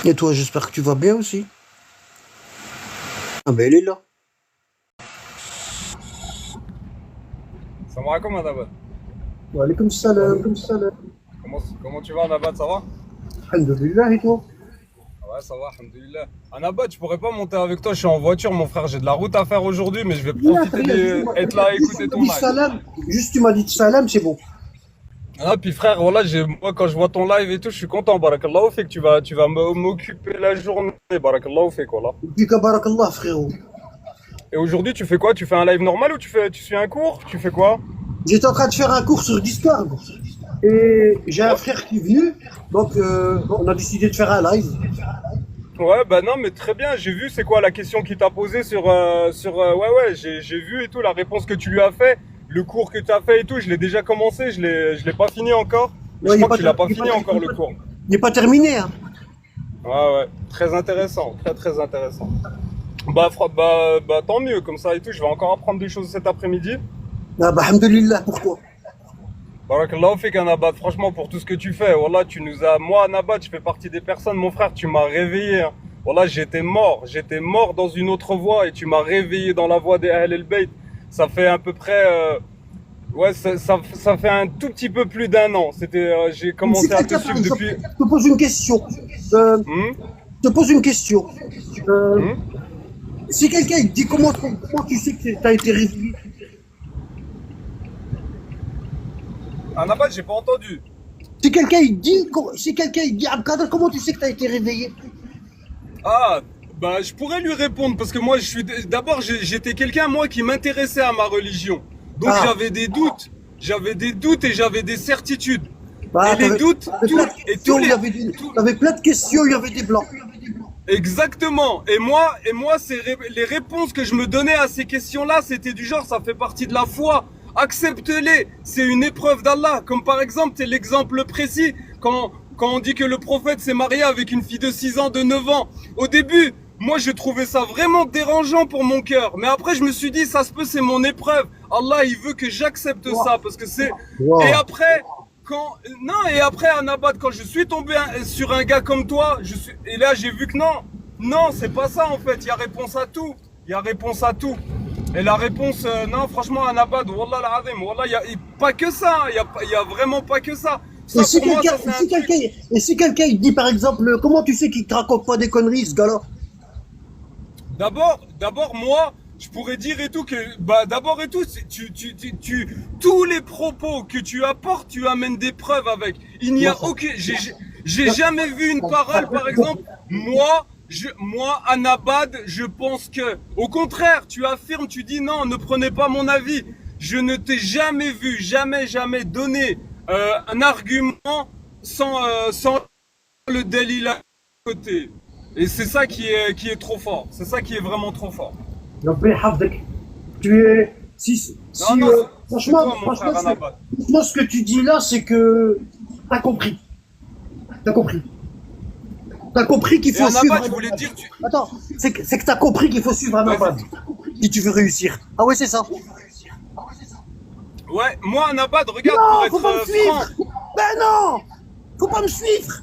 Et toi, j'espère que tu vas bien aussi. Ah ben, elle est là. Salam alaikum, Anabat. Wa alaykoum salam. Comment tu vas, Anabat? Ça va? Alhamdulillah, et toi? Ouais, ça va, alhamdoulilah. Anabat, je pourrais pas monter avec toi, je suis en voiture, mon frère. J'ai de la route à faire aujourd'hui, mais je vais profiter Rien, d'être là à juste tu écouter m'as ton dit live. salam. Juste tu m'as dit salam, c'est bon. Ah, puis frère, voilà, moi, quand je vois ton live et tout, je suis content. Barakallahu fait que tu vas m'occuper la journée. Barakallahu fait quoi, là. Puis barakallah, frérot. Et aujourd'hui, tu fais quoi? Tu fais un live normal ou tu suis un cours? Tu fais quoi? J'étais en train de faire un cours sur Discord. Et j'ai un Ouais. frère qui est venu. Donc, on a décidé de faire un live. Ouais, bah non, mais très bien, j'ai vu c'est quoi la question qu'il t'a posée ouais, ouais, j'ai vu et tout, la réponse que tu lui as fait, le cours que tu as fait et tout, je l'ai déjà commencé, je l'ai pas fini encore, mais Ouais, je crois que tu l'as pas fini encore le cours. il n'est pas terminé, hein. Ouais, ouais, très intéressant, très très intéressant. Bah, tant mieux, comme ça et tout, je vais encore apprendre des choses cet après-midi. Ah bah, alhamdulillah, pourquoi? Barakallahu fik Anabat, franchement pour tout ce que tu fais, voilà, moi Anabat, je fais partie des personnes, mon frère, tu m'as réveillé, hein. Voilà, j'étais mort dans une autre voie et tu m'as réveillé dans la voie des Ahl el-Bayt. Ça fait à peu près, ouais, ça fait un tout petit peu plus d'un an. J'ai Si commencé à te quelqu'un, suivre depuis. je te pose une question. Euh, Hmm. je te pose une question. Euh, Hmm. si quelqu'un il te dit comment tu sais que tu as été réveillé? Anabat, j'ai pas entendu. Si quelqu'un il dit Abdel, comment tu sais que tu as été réveillé? Ah, bah, je pourrais lui répondre parce que moi, d'abord, j'étais quelqu'un, moi, qui m'intéressait à ma religion. Donc, Ah, j'avais des doutes et j'avais des certitudes. Et bah, les doutes, t'avais plein de questions, tout- t'avais plein de questions, il y avait des blancs. exactement. Et moi, les réponses que je me donnais à ces questions-là, c'était du genre, ça fait partie de la foi. Accepte-les. C'est une épreuve d'Allah. Comme par exemple, c'est l'exemple précis quand on dit que le prophète s'est marié avec une fille de 6 ans, de 9 ans. Au début, moi, je trouvais ça vraiment dérangeant pour mon cœur. Mais après, je me suis dit, ça se peut, c'est mon épreuve. Allah, il veut que j'accepte ça parce que c'est. Et Wow. après, non, et après, Anabat, quand je suis tombé sur un gars comme toi, et là, j'ai vu que non, c'est pas ça en fait. Il y a réponse à tout. Il y a réponse à tout. Et la réponse, non, franchement, Anabat, Wallah l'azim, Wallah, il y a pas que ça. Il y a vraiment pas que ça. Et Ça, si pour moi, quelqu'un, ça, c'est un truc. et si quelqu'un il dit par exemple, comment tu sais qu'il te raconte pas des conneries, ce gars-là? D'abord, moi, je pourrais dire et tout que, bah, d'abord et tout, tous les propos que tu apportes, tu amènes des preuves avec. Il n'y Non, a aucun, j'ai jamais vu une parole, par exemple, moi, Anabad, je pense que, au contraire, tu affirmes, tu dis non, ne prenez pas mon avis. Je ne t'ai jamais vu, jamais donner un argument sans le délit à côté. Et c'est ça qui est trop fort. C'est ça qui est vraiment trop fort. Rabbi Hafdak. Tu es, Non, non, c'est franchement, toi, mon frère Anabat. franchement, ce que tu dis là, c'est que t'as compris. T'as compris. T'as compris qu'il Et faut suivre Anabat, je un voulais Abad. dire, Attends, c'est que t'as compris qu'il faut suivre un vas-y. Abad si tu veux réussir. Ah ouais, c'est ça. Ouais, moi, Anabat, regarde, pour Non, faut être pas me franc. suivre. Ben non, faut pas me suivre.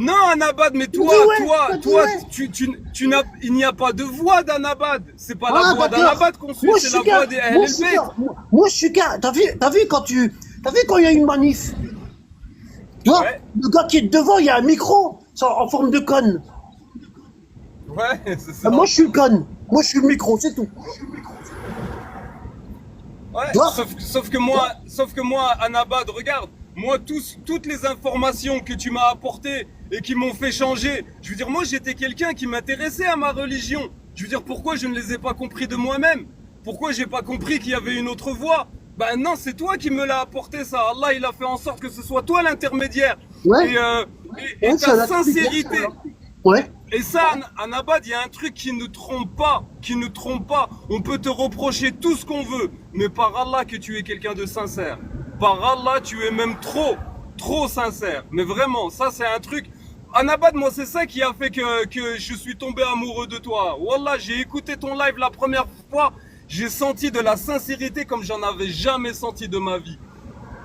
Non, Anabad, mais Tu dis ouais, tu dis ouais. il n'y a pas de voix d'Anabad. C'est pas la Ah voix d'accord. d'Anabad qu'on suit, Moi je c'est suis la voix qu'un, des Ahl el-Bayt. moi je suis qu'un. T'as vu t'as vu quand il y a une manif, tu vois, Ouais, le gars qui est devant, il y a un micro, en forme de conne. ouais, c'est ça. Moi je suis le conne. Moi je suis le micro, c'est tout. Ouais, Tu vois? sauf que moi, Anabad, regarde, moi, toutes les informations que tu m'as apportées et qui m'ont fait changer, je veux dire, moi, j'étais quelqu'un qui m'intéressait à ma religion. Je veux dire, pourquoi je ne les ai pas compris de moi-même? Pourquoi j'ai pas compris qu'il y avait une autre voie? Ben non, c'est toi qui me l'as apporté ça. Allah, il a fait en sorte que ce soit toi l'intermédiaire. Ouais. Et, euh, et Ouais, ça ta l'a expliqué. sincérité. Ouais. Et ça, Anabad, il y a un truc qui ne trompe pas, qui ne trompe pas. On peut te reprocher tout ce qu'on veut, mais par Allah que tu es quelqu'un de sincère. Par Allah, tu es même trop sincère. Mais vraiment, ça c'est un truc. Anabad, moi c'est ça qui a fait que je suis tombé amoureux de toi. Wallah, j'ai écouté ton live la première fois, j'ai senti de la sincérité comme j'en avais jamais senti de ma vie.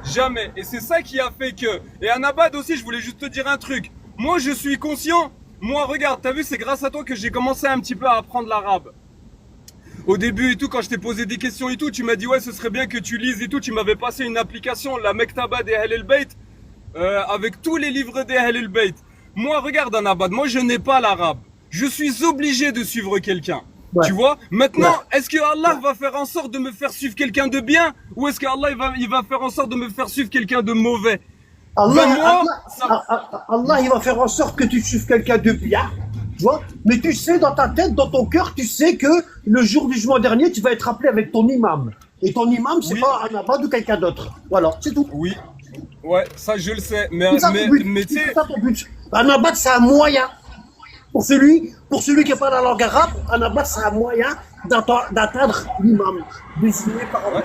Jamais. Et c'est ça qui a fait que. Et Anabad aussi, je voulais juste te dire un truc. Moi, je suis conscient. Moi, regarde, t'as vu, c'est grâce à toi que j'ai commencé un petit peu à apprendre l'arabe. Au début et tout, quand je t'ai posé des questions et tout, tu m'as dit ouais, ce serait bien que tu lises et tout. Tu m'avais passé une application, la Mektaba des Ahl el-Bayt, avec tous les livres des Ahl el-Bayt. Moi, regarde, Anabad, moi, je n'ai pas l'arabe. Je suis obligé de suivre quelqu'un. Ouais. Tu vois? Ouais. Maintenant, est-ce que Allah va faire en sorte de me faire suivre quelqu'un de bien ou est-ce que Allah il va faire en sorte de me faire suivre quelqu'un de mauvais? Ben moi, ça, Allah, il va faire en sorte que tu suives quelqu'un de bien, tu vois. Mais tu sais, dans ta tête, dans ton cœur, tu sais que le jour du jugement dernier, tu vas être appelé avec ton imam. Et ton imam, c'est oui, pas un abad ou quelqu'un d'autre. Voilà, c'est tout. oui, ouais, ça je le sais. C'est ça ton but. Mais tu C'est sais, ça ton but. Un abad, c'est un moyen. Pour celui qui a pas la langue arabe, un abad, c'est un moyen d'atteindre l'imam, désigné par Allah. ouais.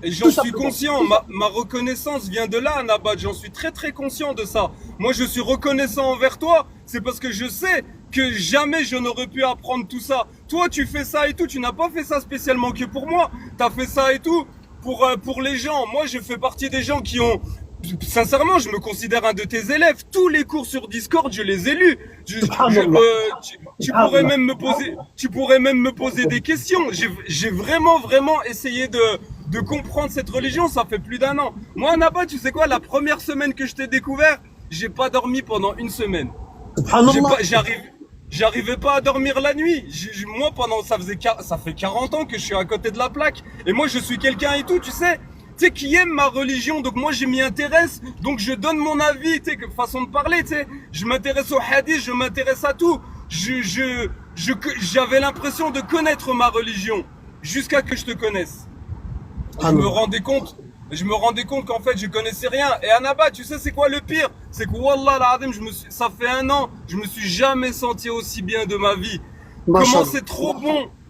Et Tout j'en suis simplement. conscient, ma reconnaissance vient de là, Nabat, j'en suis très très conscient de ça. Moi je suis reconnaissant envers toi, c'est parce que je sais que jamais je n'aurais pu apprendre tout ça. Toi tu fais ça et tout, tu n'as pas fait ça spécialement que pour moi, tu as fait ça et tout pour les gens. Moi je fais partie des gens qui ont... Sincèrement, je me considère un de tes élèves. Tous les cours sur Discord, je les ai lus. Subhanallah. Tu pourrais Subhanallah. même me poser, tu pourrais même me poser des questions. J'ai vraiment, vraiment essayé de comprendre cette religion. Ça fait plus d'un an. Moi, Naba, tu sais quoi? La première semaine que je t'ai découvert, j'ai pas dormi pendant une semaine. J'ai Subhanallah. pas, j'arrivais pas à dormir la nuit. Moi, ça fait 40 ans que je suis à côté de la plaque. Et moi, je suis quelqu'un et tout, tu sais, qui aime ma religion. Donc moi, je m'y intéresse. Donc je donne mon avis, tu sais, façon de parler, tu sais. Je m'intéresse au hadith, je m'intéresse à tout. J'avais l'impression de connaître ma religion jusqu'à que je te connaisse. Je me Subhanallah. rendais compte, je me rendais compte qu'en fait je connaissais rien. Et Anaba, tu sais c'est quoi le pire? C'est que Wallah l'Azim, ça fait un an, je me suis jamais senti aussi bien de ma vie. Mashallah.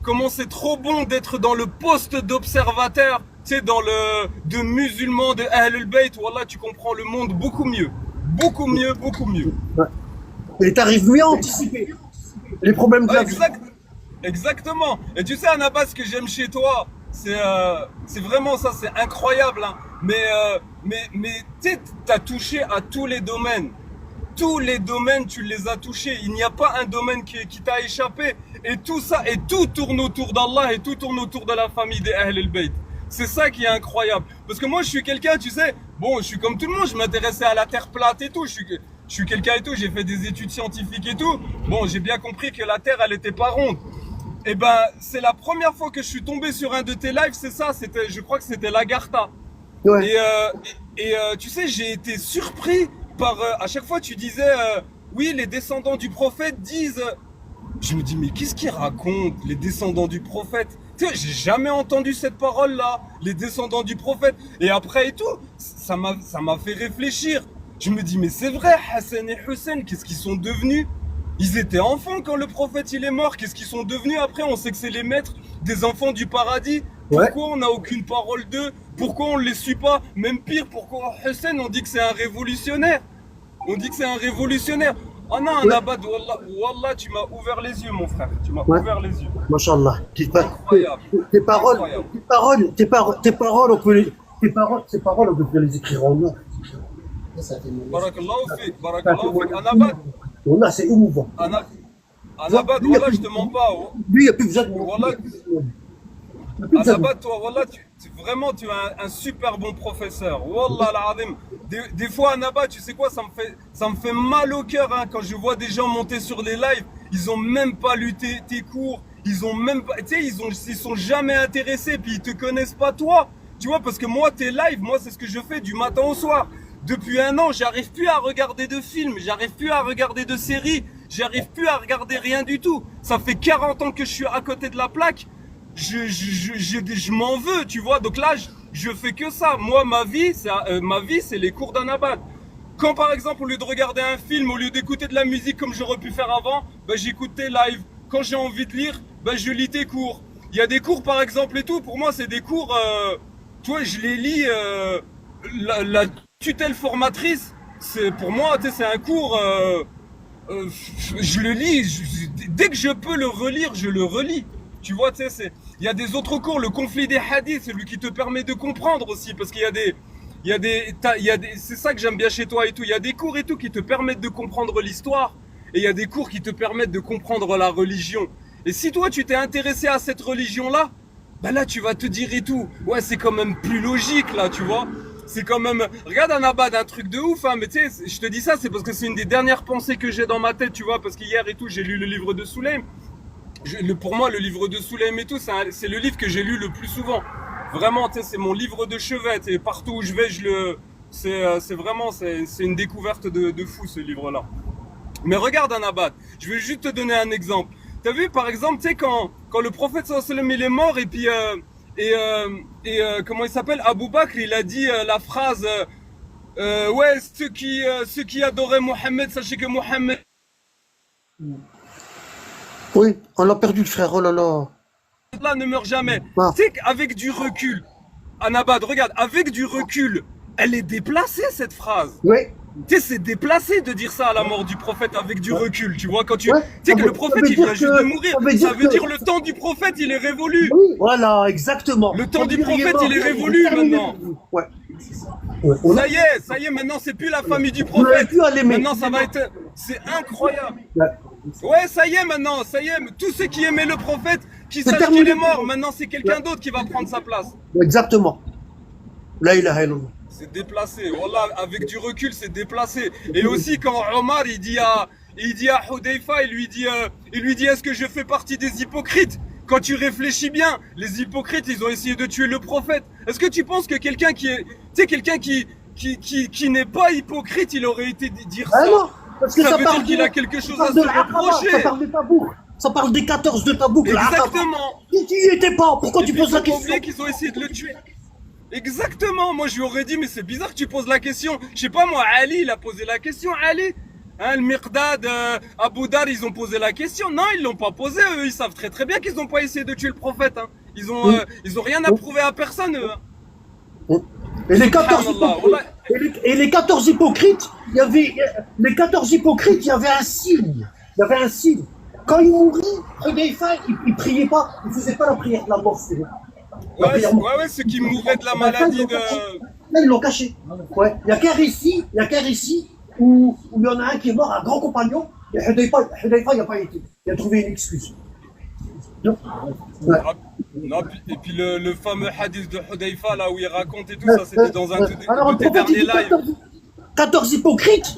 Comment c'est trop bon d'être dans le poste d'observateur, tu sais, de musulman, de Ahl al-Bayt. Wallah, tu comprends le monde beaucoup mieux. Beaucoup mieux, beaucoup mieux. Ouais. Et t'arrives mieux à anticiper les problèmes de Ah, la vie. exactement. Et tu sais, Anaba, ce que j'aime chez toi, c'est vraiment ça, c'est incroyable. Hein. Mais tu sais, t'as touché à tous les domaines. Tous les domaines, tu les as touchés. Il n'y a pas un domaine qui t'a échappé. Et tout ça, et tout tourne autour d'Allah et tout tourne autour de la famille des Ahl el-Bayt. C'est ça qui est incroyable. Parce que moi, je suis quelqu'un, tu sais, bon, je suis comme tout le monde, je m'intéressais à la terre plate et tout. Je suis quelqu'un et tout, j'ai fait des études scientifiques et tout. Bon, j'ai bien compris que la terre, elle était pas ronde. Eh ben, c'est la première fois que je suis tombé sur un de tes lives, c'est ça, je crois que c'était Lagarta. Ouais. Tu sais, j'ai été surpris par, à chaque fois tu disais, oui, les descendants du prophète disent, je me dis, mais qu'est-ce qu'ils racontent, les descendants du prophète? Tu sais, j'ai jamais entendu cette parole-là, les descendants du prophète. Et après et tout, ça m'a fait réfléchir. Je me dis, mais c'est vrai, Hassan et Hussein, qu'est-ce qu'ils sont devenus? Ils étaient enfants quand le prophète il est mort. Qu'est-ce qu'ils sont devenus après? On sait que c'est les maîtres des enfants du paradis. Ouais. Pourquoi on n'a aucune parole d'eux? Pourquoi on ne les suit pas? Même pire, pourquoi Hussein, on dit que c'est un révolutionnaire? On dit que c'est un révolutionnaire. Oh non, un Ouais. abad, wallah, wallah, tu m'as ouvert les yeux, mon frère. Tu m'as Ouais. ouvert les yeux. Mashallah. Incroyable. Tes paroles, Incroyable. ces paroles, on peut les écrire en or. Barakallahu fik. Anabad, Là, c'est émouvant. Anabad, wallah, je te mens pas. Oh. Lui, il n'y a plus besoin de Wallah, Il y a plus besoin de- Anabad, toi, wallah, vraiment, tu es un super bon professeur. Wallah, l'azim. Des fois, Anabad, tu sais quoi, ça me fait mal au cœur hein, quand je vois des gens monter sur les lives. Ils ont même pas lu tes cours. Ils ont même pas, tu sais, ils sont jamais intéressés. Puis ils te connaissent pas toi. Tu vois, parce que moi, tes lives, moi, c'est ce que je fais du matin au soir. Depuis un an, j'arrive plus à regarder de films, j'arrive plus à regarder de séries, j'arrive plus à regarder rien du tout. Ça fait 40 ans que je suis à côté de la plaque. Je m'en veux, tu vois. Donc là, je fais que ça. Moi, ma vie, c'est les cours d'Anabad. Quand par exemple, au lieu de regarder un film, au lieu d'écouter de la musique comme j'aurais pu faire avant, ben, j'écoute tes lives. Quand j'ai envie de lire, ben, je lis tes cours. Il y a des cours par exemple et tout. Pour moi, c'est des cours, tu vois, je les lis. La tutelle formatrice, c'est pour moi, tu sais, c'est un cours. Je le lis. Dès que je peux le relire, je le relis. Tu vois, tu sais, il y a des autres cours, le conflit des hadiths, celui qui te permet de comprendre aussi, parce qu'il y a c'est ça que j'aime bien chez toi et tout. Il y a des cours et tout qui te permettent de comprendre l'histoire et il y a des cours qui te permettent de comprendre la religion. Et si toi tu t'es intéressé à cette religion-là, bah là tu vas te dire et tout. Ouais, c'est quand même plus logique là, tu vois. C'est quand même, regarde un abad, un truc de ouf, hein, mais tu sais, je te dis ça, c'est parce que c'est une des dernières pensées que j'ai dans ma tête, tu vois, parce qu'hier et tout, j'ai lu le livre de Soulaim. Pour moi, le livre de Soulaim et tout, c'est le livre que j'ai lu le plus souvent. Vraiment, tu sais, c'est mon livre de chevet. Et partout où je vais, c'est vraiment, c'est une découverte de fou ce livre-là. Mais regarde un abad. Je vais juste te donner un exemple. T'as vu, par exemple, tu sais, quand le prophète sallallahu alayhi wa sallam il est mort et puis comment il s'appelle, Abu Bakr, il a dit la phrase ouais, ceux qui adoraient Mohammed, sachez que Mohammed Oui, on l'a perdu le frère, oh là là. là ne meurt jamais. Ah. Tu sais qu'avec du recul, Anabad, regarde, avec du recul, elle est déplacée cette phrase. Oui, Tu sais, c'est déplacé de dire ça à la mort du prophète avec du recul, tu vois, quand tu ouais. sais que le Ça prophète veut il dire vient juste que- de mourir, ça veut dire le temps du prophète il est révolu. Oui, voilà, exactement. Le temps Ça du veut dire, prophète, mort, il est révolu terminé. maintenant. Ouais. Ouais, on a- Ça y est, maintenant c'est plus la famille du on n'avait prophète. plus à l'aimer. Maintenant ça va être, c'est incroyable. Ouais. Ouais, ça y est maintenant, ça y est, tous ceux qui aimaient le prophète, qui C'est sachent terminé. qu'il est mort, maintenant c'est quelqu'un d'autre qui va prendre sa place. Exactement. La ilaha illallah. C'est déplacé, voilà, avec du recul c'est déplacé. Et aussi quand Omar il dit à Hudayfa, il lui dit est-ce que je fais partie des hypocrites? Quand tu réfléchis bien, les hypocrites ils ont essayé de tuer le prophète. Est-ce que tu penses que quelqu'un qui est, tu sais, quelqu'un qui n'est pas hypocrite, il aurait été dire Ah ça? non, parce que Ça ça veut parle dire qu'il de- a quelque ça chose parle à de se l'Aqaba, reprocher. ça parle des Tabouk. Ça parle des 14 de Tabouk. l'Aqaba. Exactement. Si tu y étais pas, pourquoi Et tu puis, poses la faut pas question? oublier qu'ils ont essayé de le tuer. Exactement, moi je lui aurais dit mais c'est bizarre que tu poses la question. Je sais pas moi, Ali il a posé la question, Ali. Hein, le Miqdad, Abu Dar, ils ont posé la question. Non, ils l'ont pas posé, eux, ils savent très bien qu'ils ont pas essayé de tuer le prophète. Hein. Ils ont rien à prouver à personne, eux. Hein. Et les 14 Subhanallah, hypocrites, et les 14 hypocrites, il y avait les 14 hypocrites, il y avait un signe. Il y avait un signe. Quand il mourit, Hudayfa, il priait pas, il faisait pas la prière de la mort. C'est vrai. La Ouais, prière ouais, ceux qui mouraient de la maladie de... Là, ils l'ont caché. Ouais. Il y a qu'un récit où il y en a un qui est mort, un grand compagnon, et Hudayfa, il n'a pas été. Il a trouvé une excuse. Non. Ouais. Ah, non, et puis le fameux hadith de Hudayfa, là où il raconte et tout ça, c'était dans un Alors, de tes le prophète, il derniers dit lives. 14 hypocrites.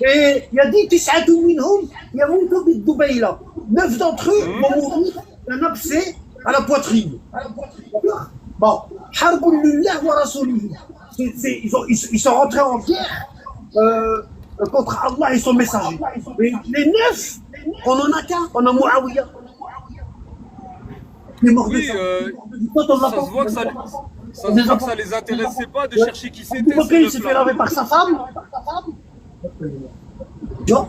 Et il a dit Tis'atun minhum yamutu bid-Dubayla. 9 d'entre eux vont mourir d'un abcès à la poitrine. D'accord. Bon, Harbun lillah wa rasulihi. Ils sont rentrés en guerre contre Allah et son messager. Et les 9, on en a qu'un, on a Muawiyah. Il est mort de Oui, ça. ça se voit que ça les intéressait pas de chercher qui c'était. Ok, ces il s'est fait neufs-là. laver par sa femme. Tu vois?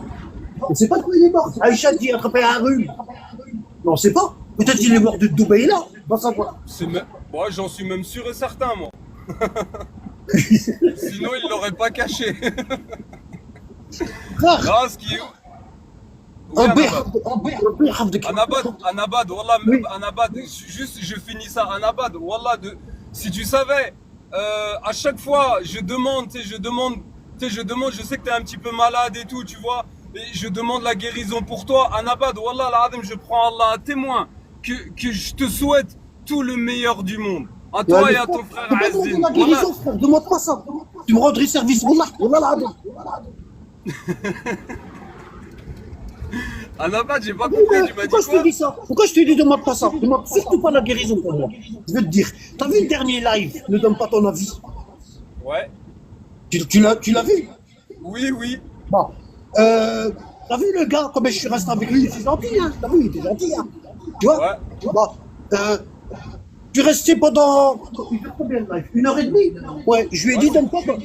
On ne sait pas de quoi il est mort. Aïcha dit attrapé un rhume. Mais on ne sait pas. Peut-être qu'il est mort de Dubaï là. On va savoir. Moi, j'en suis même sûr et certain, moi. Sinon, il l'aurait pas caché. Frère, Là, ce qui est... Oui, Anabad. Anabad, Wallah, Oui. Anabad, juste, je finis ça, Anabad, Wallah, si tu savais, à chaque fois, je demande, je sais que t'es un petit peu malade et tout, tu vois, et je demande la guérison pour toi, Anabad, Wallah, l'Adam, je prends Allah à témoin, que je te souhaite tout le meilleur du monde, à toi et à ton frère Tu peux demander Azdin. la guérison, frère. Demande pas ça. Tu me rendrais service. Wallah, l'Adam. Anabad, j'ai pas compris, tu m'as dit Pourquoi je te quoi? dis ça? Pourquoi je te dis demande pas ça? Demande surtout pas la guérison pour moi. Je veux te dire. T'as vu le dernier live? Ne donne pas ton avis. Ouais, Tu l'as vu? oui, oui. Bon. T'as vu le gars, comme je suis resté avec lui, il était gentil, hein? T'as vu, il était gentil, hein? Tu vois? Ouais. Bon. Tu restais pendant combien de live? 1h30? Ouais, je lui ai dit,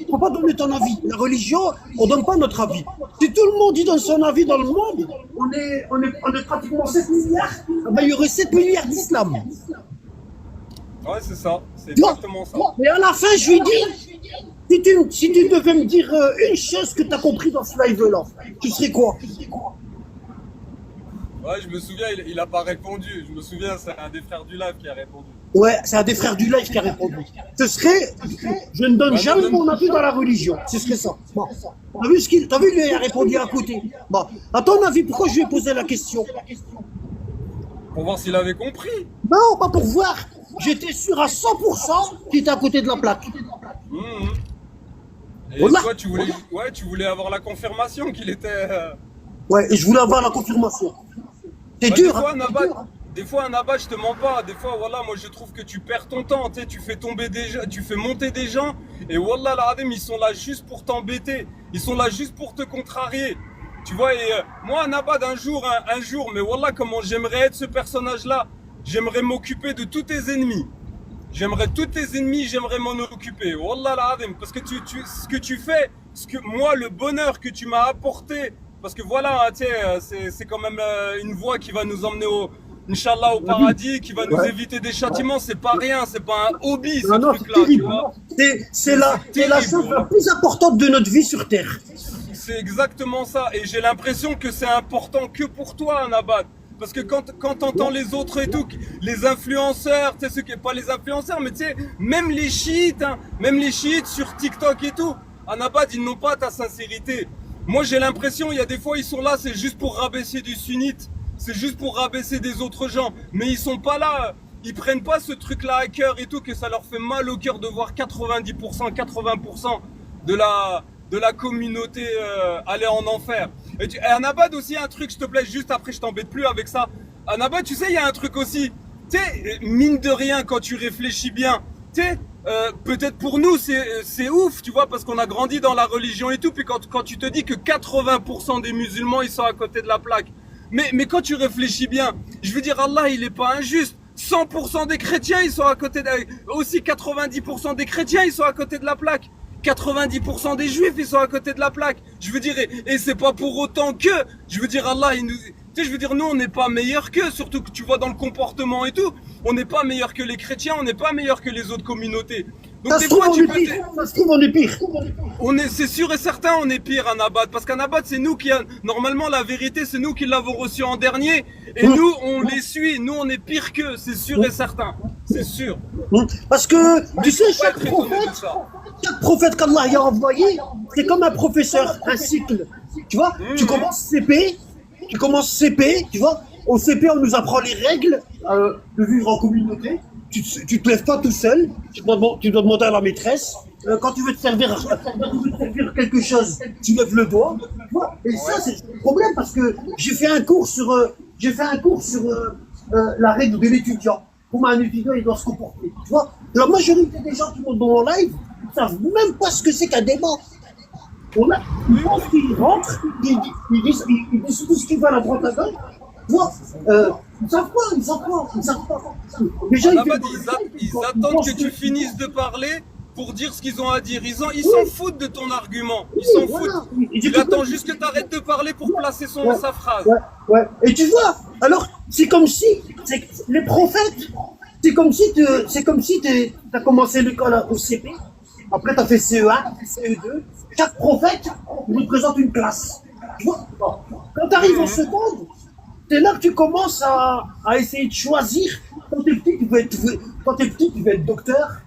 faut pas donner ton avis. La religion, on donne pas notre avis. Si tout le monde dit donne son avis dans le monde, on est pratiquement 7 milliards. Ah ben, il y aurait 7 milliards d'islam. Ouais, c'est ça, c'est Tu vois? exactement ça. Et à la fin, je lui ai dit, si tu devais me dire une chose que tu as compris dans ce live-là, tu serais quoi? Ouais, je me souviens, il a pas répondu. Je me souviens, c'est un des frères du live qui a répondu. Ouais, c'est un des frères du live qui a répondu. Ce serait, je ne donne jamais mon avis dans la religion. Ce serait ça. Bon. T'as vu, lui, il a répondu à côté. Bon. À ton avis, pourquoi je lui ai posé la question? Pour voir s'il avait compris. Non, pas pour voir. J'étais sûr à 100% qu'il était à côté de la plaque. Mhm. Et Wallah. toi, tu voulais avoir la confirmation qu'il était. Ouais, et je voulais avoir la confirmation. C'est Bah, dur, hein. des fois, un abat, je te mens pas. Des fois, voilà, moi, je trouve que tu perds ton temps. Tu sais, tu fais tomber des gens, tu fais monter des gens. Et wallah, l'adem, ils sont là juste pour t'embêter. Ils sont là juste pour te contrarier. Tu vois, et moi, un abat un jour, mais wallah, comment j'aimerais être ce personnage-là. J'aimerais m'occuper de tous tes ennemis. J'aimerais tous tes ennemis, j'aimerais m'en occuper. Wallah l'adem, parce que ce que tu fais, moi, le bonheur que tu m'as apporté, parce que voilà, tu sais, c'est quand même une voie qui va nous emmener Inch'Allah, au paradis, qui va nous éviter des châtiments. C'est pas rien, c'est pas un hobby, ce truc-là, tu vois. C'est la chose la plus importante de notre vie sur Terre. C'est exactement ça. Et j'ai l'impression que c'est important que pour toi, Anabad. Parce que quand t'entends les autres et tout, les influenceurs, tu sais, ceux qui pas les influenceurs, mais tu sais, même les chiites, même les chiites sur TikTok et tout, Anabad, ils n'ont pas ta sincérité. Moi, j'ai l'impression, il y a des fois, ils sont là, c'est juste pour rabaisser du sunnite, c'est juste pour rabaisser des autres gens. Mais ils sont pas là, ils prennent pas ce truc-là à cœur et tout, que ça leur fait mal au cœur de voir 90%, 80% de la communauté aller en enfer. Et Anabad aussi, un truc, s'il te plaît, juste après, je t'embête plus avec ça. Anabad, tu sais, il y a un truc aussi, tu sais, mine de rien, quand tu réfléchis bien, tu sais, peut-être pour nous, c'est ouf, tu vois, parce qu'on a grandi dans la religion et tout, puis quand tu te dis que 80% des musulmans, ils sont à côté de la plaque. Mais quand tu réfléchis bien, je veux dire, Allah, il est pas injuste. 100% des chrétiens, ils sont à côté aussi 90% des chrétiens, ils sont à côté de la plaque. 90% des juifs, ils sont à côté de la plaque. Je veux dire, et c'est pas pour autant que, je veux dire, Allah, tu sais, je veux dire, nous, on n'est pas meilleurs qu'eux, surtout que tu vois dans le comportement et tout, on n'est pas meilleurs que les chrétiens, on n'est pas meilleurs que les autres communautés. Donc, des fois, tu peux. Ça se trouve, on est pire. C'est sûr et certain, on est pire, Anabad, parce qu'Anabad, c'est nous qui normalement, la vérité, c'est nous qui l'avons reçu en dernier, et nous, on les suit, nous, on est pire qu'eux, c'est sûr et certain. C'est sûr. Parce que, tu sais, chaque prophète qu'Allah a envoyé, c'est comme un professeur, un cycle. Tu vois, tu commences CP, tu vois, au CP, on nous apprend les règles de vivre en communauté. Tu te lèves pas tout seul, tu dois demander à la maîtresse. Quand tu veux te servir quelque chose, tu lèves le doigt. Et ça, c'est le problème parce que j'ai fait un cours sur la règle de l'étudiant. Comment un étudiant il doit se comporter. Tu vois, la majorité des gens qui montent dans mon live ne savent même pas ce que c'est qu'un débat. Ils pensent qu'ils rentrent, ils disent tout ce qu'ils veulent à droite à gauche. Tu vois, ils savent pas. Déjà, ils attendent que tu finisses de parler pour dire ce qu'ils ont à dire. Ils s'en foutent de ton argument. Ils s'en foutent. Il attend juste que tu arrêtes de parler pour placer sa phrase. Ouais. Et tu vois, alors, c'est comme si les prophètes, c'est comme si tu as commencé l'école au CP, après tu as fait CE1, CE2. Chaque prophète représente une classe. Tu vois, quand tu arrives en seconde, c'est là que tu commences à essayer de choisir. Quand tu es petit, tu veux être docteur,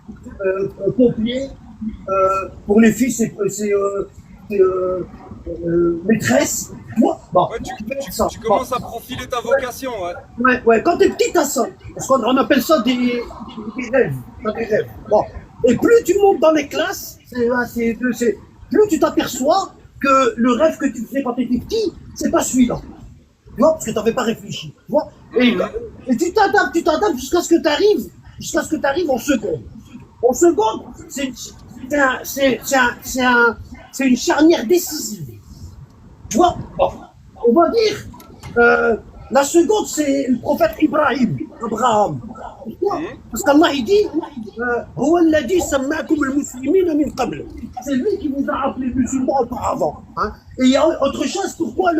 pompier. Pour les filles, c'est maîtresse. Tu commences à profiler ta vocation. Ouais. Quand tu es petit, t'as ça. Parce qu'on appelle ça des rêves. Bon. Et plus tu montes dans les classes, plus tu t'aperçois que le rêve que tu faisais quand tu étais petit, c'est pas celui-là. Tu vois, parce que tu n'avais pas réfléchi. Tu vois, et tu t'adaptes jusqu'à ce que tu arrives en seconde. En seconde, c'est une charnière décisive. Tu vois, on va dire, la seconde, c'est le prophète Abraham. Parce qu'Allah, il dit, c'est lui qui vous a appelé musulmans auparavant. Hein? Et il y a autre chose, pourquoi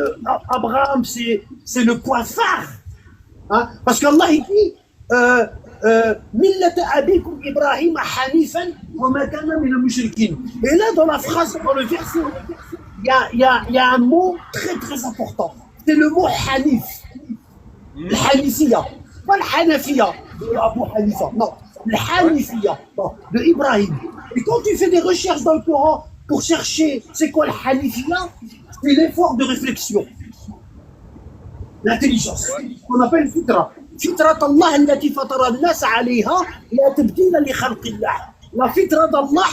Abraham, c'est le point phare. Hein? Parce qu'Allah, il dit, Millata abikum Ibrahim hanifan wa ma kana min al-mushrikin. Et là, dans la phrase, dans le verset, il y a un mot très très important. C'est le mot hanif. Le hanifiyya. pas le Hanafiya de Abu Hanifa, non, le Hanifiya de Ibrahim. Et quand tu fais des recherches dans le Coran pour chercher c'est quoi le Hanifiya, c'est l'effort de réflexion, l'intelligence, qu'on appelle fitra. Fitrat Allah allati fatara an-nas 'alayha la tabdila li khalqillah. La fitra d'Allah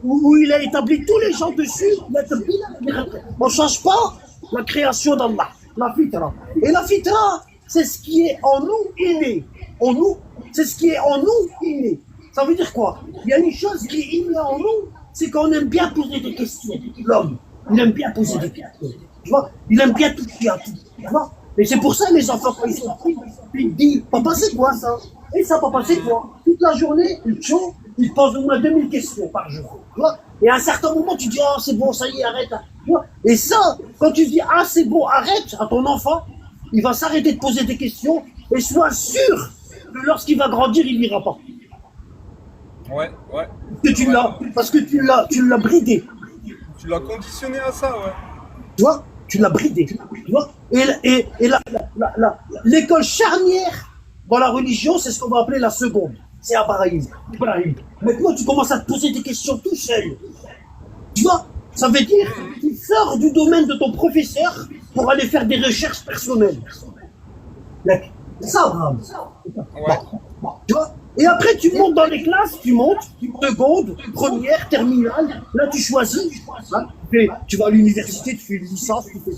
où il a établi tous les gens dessus, la tabdila li khalqillah. On ne change pas la création d'Allah, la fitra. Et la fitra, c'est ce qui est en nous inné. En nous, c'est ce qui est en nous inné. Ça veut dire quoi? Il y a une chose qui est innée en nous, c'est qu'on aime bien poser des questions. L'homme, il aime bien poser des questions. Tu vois? Il aime bien toucher à tout. Tu vois? Et c'est pour ça les enfants, quand ils sont petits, ils disent papa, c'est quoi ça? Et ça, papa, c'est quoi? Toute la journée, ils posent au moins 2000 questions par jour. Tu vois? Et à un certain moment, tu dis ah, c'est bon, ça y est, arrête. Tu vois? Et ça, quand tu dis ah, c'est bon, arrête à ton enfant, il va s'arrêter de poser des questions et sois sûr que lorsqu'il va grandir, il n'ira pas. Ouais. Parce que tu l'as bridé. Tu l'as conditionné à ça, ouais. Tu vois? Tu l'as bridé. Tu vois? Et l'école charnière dans la religion, c'est ce qu'on va appeler la seconde. C'est Ibrahim. Maintenant, tu commences à te poser des questions tout seul. Tu vois? Ça veut dire que tu sors du domaine de ton professeur pour aller faire des recherches personnelles. C'est ça, Abraham. Ouais. Tu vois? Et après, tu montes dans les classes, tu montes, seconde, première, terminale, là tu choisis, hein, tu vas à l'université, tu fais une licence, tu fais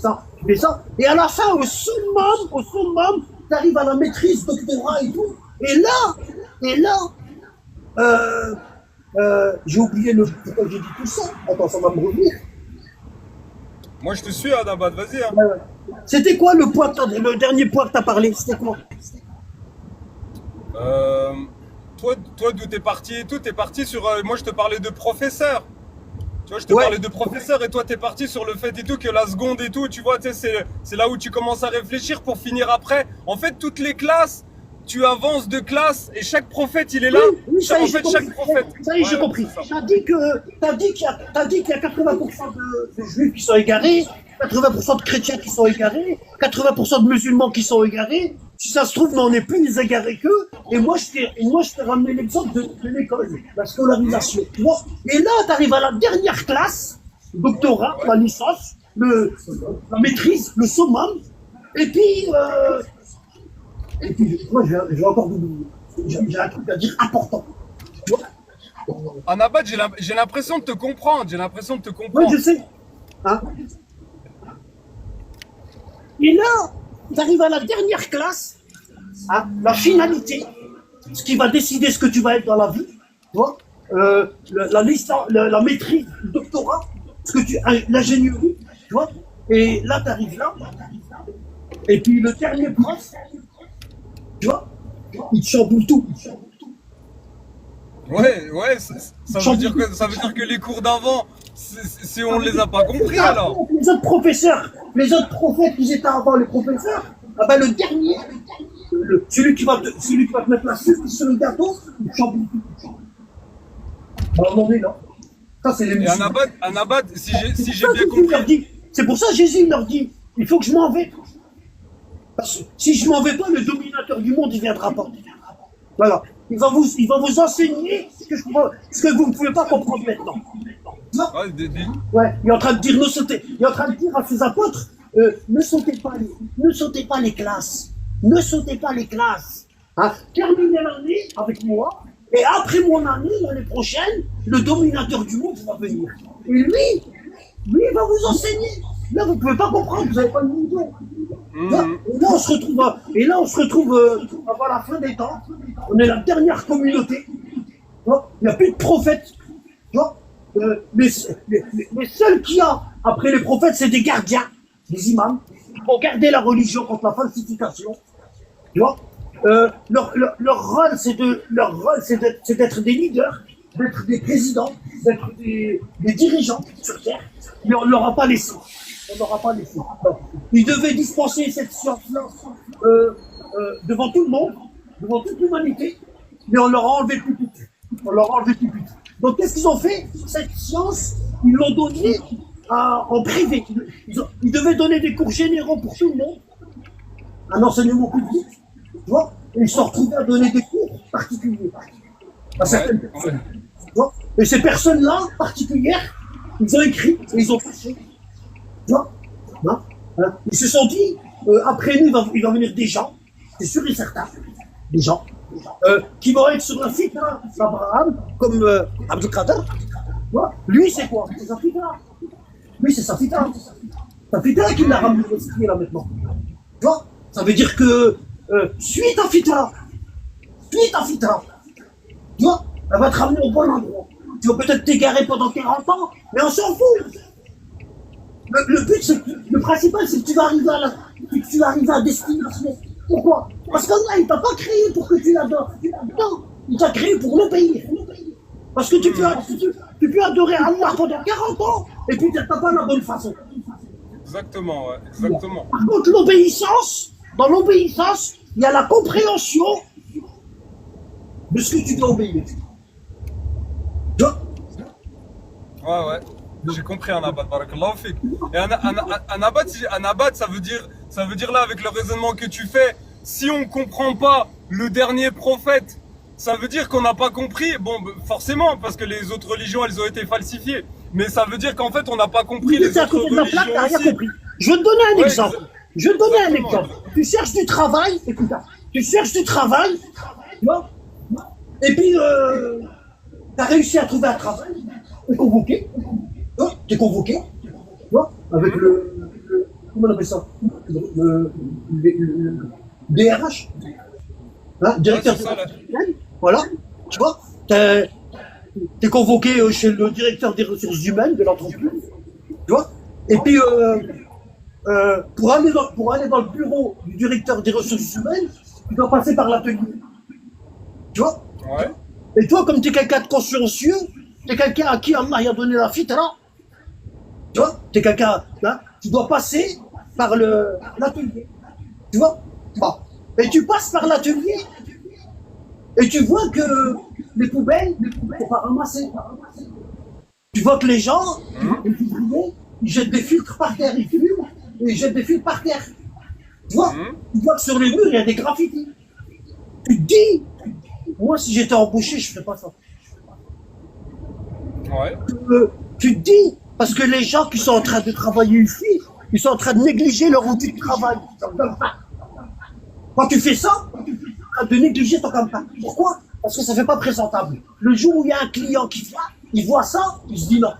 ça, et à la fin, au summum, tu arrives à la maîtrise, doctorat et tout, et là, j'ai oublié pourquoi j'ai dit tout ça, attends, ça va me revenir. Moi, je te suis, Adabad, vas-y. Hein. C'était quoi le dernier point que tu as parlé, c'était quoi? Toi, d'où t'es parti et tout, t'es parti sur. Moi, je te parlais de professeur. Tu vois, je te parlais de professeur et toi, t'es parti sur le fait et tout que la seconde et tout, tu vois, tu sais, c'est là où tu commences à réfléchir pour finir après. En fait, toutes les classes, tu avances de classe et chaque prophète, il est là. Oui, ça y est, chaque prophète. Ça y est, j'ai compris. T'as dit qu'il y a 80% de juifs qui sont égarés, 80% de chrétiens qui sont égarés, 80% de musulmans qui sont égarés. Si ça se trouve, on n'est plus égarés qu'eux. Et moi, je t'ai ramené l'exemple de l'école, la scolarisation. Tu vois? Et là, tu arrives à la dernière classe, doctorat, la licence, la maîtrise, le summum. Et puis moi, j'ai encore j'ai un truc à dire important. Tu vois? Anabad, j'ai l'impression de te comprendre. Oui, je sais. Hein? Et là, tu arrives à la dernière classe, hein, la finalité, ce qui va décider ce que tu vas être dans la vie, tu vois, la maîtrise, le doctorat, l'ingénierie, tu vois, et là, tu arrives là, et puis le dernier prof, tu vois, il te chamboule tout. Ouais, ça veut dire que les cours d'avant, si on ne les a pas compris alors. Les autres professeurs, les autres prophètes qui étaient avant les professeurs, ah ben le dernier, celui qui va te mettre la suite sur le gâteau, il chamboule tout. Alors non mais non. Ça c'est les musulmans. Et Anabad, si j'ai bien compris. C'est pour ça que Jésus leur dit, il faut que je m'en vais. Parce que si je m'en vais pas, le dominateur du monde il viendra pas. Voilà. Il va vous enseigner ce que vous ne pouvez pas comprendre maintenant. Ouais, il est en train de dire, il est en train de dire à ses apôtres, ne sautez pas les classes. Ne sautez pas les classes. Hein? Terminez l'année avec moi, et après mon année, l'année prochaine, le dominateur du monde va venir. Et lui, il va vous enseigner. Là, vous ne pouvez pas comprendre, vous n'avez pas le niveau. Et là, on se retrouve avant la fin des temps. On est la dernière communauté. Il n'y a plus de prophètes. Les seuls qu'il y a après les prophètes, c'est des gardiens, des imams, pour garder la religion contre la falsification. Tu vois, leur rôle, c'est d'être des leaders, d'être des présidents, d'être des dirigeants sur Terre. Mais on ne leur a pas laissé. Ils devaient dispenser cette science-là devant tout le monde, devant toute l'humanité, mais on leur a enlevé le pupitre. Donc qu'est-ce qu'ils ont fait? Cette science, ils l'ont donnée en privé. Ils devaient donner des cours généraux pour tout le monde, un enseignement public, Tu vois, et ils se sont retrouvés à donner des cours particuliers à certaines personnes. Tu vois, et ces personnes-là, particulières, ils ont écrit et ils ont touché. Tu vois, hein, hein. Ils se sont dit, après nous, il va venir des gens, c'est sûr et certain, des gens, qui vont être sur la fitra d'Abraham, comme Abdul Qadir. Tu vois, lui, c'est quoi? C'est sa fitra. Lui, c'est sa fitra. Sa fitra qui l'a ramené au ski là maintenant. Tu vois, ça veut dire que suis ta fitra. Suis ta fitra. Tu vois, elle va te ramener au bon endroit. Tu vas peut-être t'égarer pendant 40 ans, mais on s'en fout. Le but, le principal, c'est que tu vas arriver à destination. Pourquoi? Parce qu'Allah, il t'a pas créé pour que tu l'adores. Non, il t'a créé pour l'obéir. Parce que tu peux adorer Allah pendant 40 ans, et puis t'as pas la bonne façon. Exactement, ouais, exactement. Par contre, l'obéissance, dans l'obéissance, il y a la compréhension de ce que tu dois obéir. Tu vois? Ouais. J'ai compris un abat, barakallahu fik. Et un abat, ça veut dire là, avec le raisonnement que tu fais, si on comprend pas le dernier prophète, ça veut dire qu'on n'a pas compris. Bon, forcément, parce que les autres religions, elles ont été falsifiées. Mais ça veut dire qu'en fait, on n'a pas compris les autres religions aussi. Compris. Je vais te donner un exemple. Tu cherches du travail, écoute, tu cherches du travail, tu vois, et puis tu as réussi à trouver un travail, t'es convoqué, tu vois, avec comment on appelle ça, le DRH, hein, directeur de voilà, tu vois, t'es convoqué chez le directeur des ressources humaines de l'entreprise, tu vois, et puis pour aller dans le bureau du directeur des ressources humaines, tu dois passer par l'atelier. Tu vois? Ouais. Et toi, comme tu es quelqu'un de consciencieux, tu es quelqu'un à qui Allah a donné la fitra, tu vois? Tu es quelqu'un, hein, tu dois passer par l'atelier. Tu vois? Bon. Et tu passes par l'atelier et tu vois que les poubelles ne sont pas ramassées. Tu vois que les gens, les ouvriers, ils jettent des filtres par terre, ils fument et ils jettent des filtres par terre. Tu vois que sur les murs, il y a des graffitis. Tu te dis, moi, si j'étais embauché, je ne ferais pas ça. Ouais. Tu te dis, parce que les gens qui sont en train de travailler ici, ils sont en train de négliger leur outil de travail. Quand tu fais ça, tu es en train de négliger ton campagne. Pourquoi? Parce que ça ne fait pas présentable. Le jour où il y a un client qui vient, il voit ça, il se dit non.